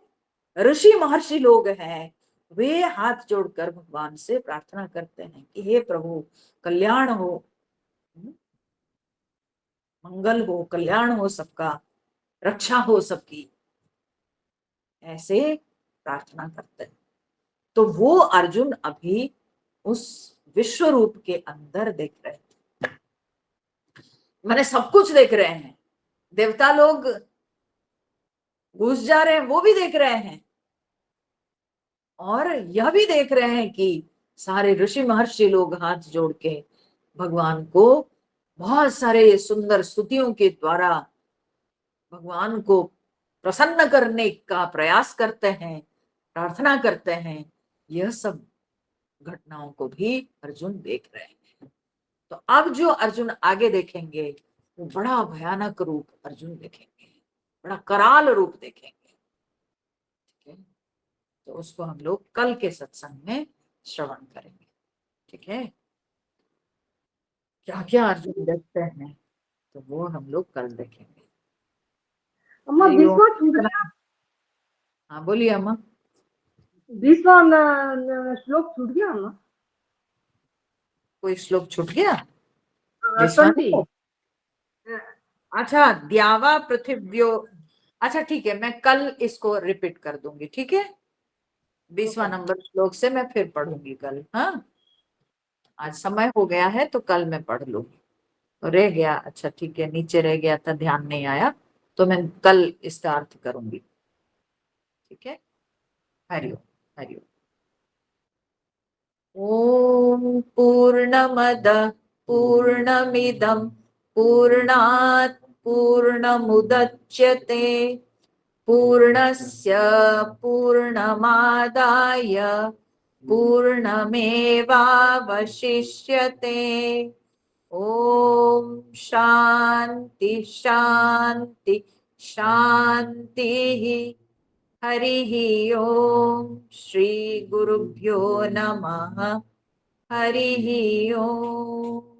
ऋषि महर्षि लोग हैं, वे हाथ जोड़कर भगवान से प्रार्थना करते हैं कि हे प्रभु, कल्याण हो, मंगल हो, कल्याण हो सबका, रक्षा हो सबकी, ऐसे प्रार्थना करते हैं। तो वो अर्जुन अभी उस विश्व रूप के अंदर देख रहे थे, माने सब कुछ देख रहे हैं। देवता लोग घुस जा रहे हैं, वो भी देख रहे हैं, और यह भी देख रहे हैं कि सारे ऋषि महर्षि लोग हाथ जोड़ के भगवान को बहुत सारे सुंदर स्तुतियों के द्वारा भगवान को प्रसन्न करने का प्रयास करते हैं, प्रार्थना करते हैं यह सब घटनाओं को भी अर्जुन देख रहे हैं। तो अब जो अर्जुन आगे देखेंगे वो बड़ा भयानक रूप अर्जुन देखेंगे, बड़ा कराल रूप देखेंगे। ठीक है, तो उसको हम लोग कल के सत्संग में श्रवण करेंगे। ठीक है, क्या क्या अर्जुन देखते हैं तो वो हम लोग कल देखेंगे। अम्मा हरिओम। बीसवा छूट गया। हाँ बोलिए अम्मा। 20वां श्लोक छूट गया अम्मा। कोई श्लोक छूट गया? 20वां 20। नहीं? अच्छा, द्यावा पृथिव्यो। अच्छा ठीक है, मैं कल इसको रिपीट कर दूंगी। ठीक है, 20वां नंबर श्लोक से मैं फिर पढ़ूंगी कल। हाँ, आज समय हो गया है तो कल मैं पढ़ लूंगी। तो रह गया, अच्छा ठीक है, नीचे रह गया था, ध्यान नहीं आया, तो मैं कल इसका अर्थ करूंगी। ठीक है, हरिओम। हरिओम। ओम पूर्णमद पूर्णमिदं पूर्णात् पूर्णमुदच्यते पूर्णस्य पूर्णमादाय पूर्णमेवावशिष्यते। ओम शांति शांति शांति। हरि ओम। श्री गुरुभ्यो नमः। हरि ओम।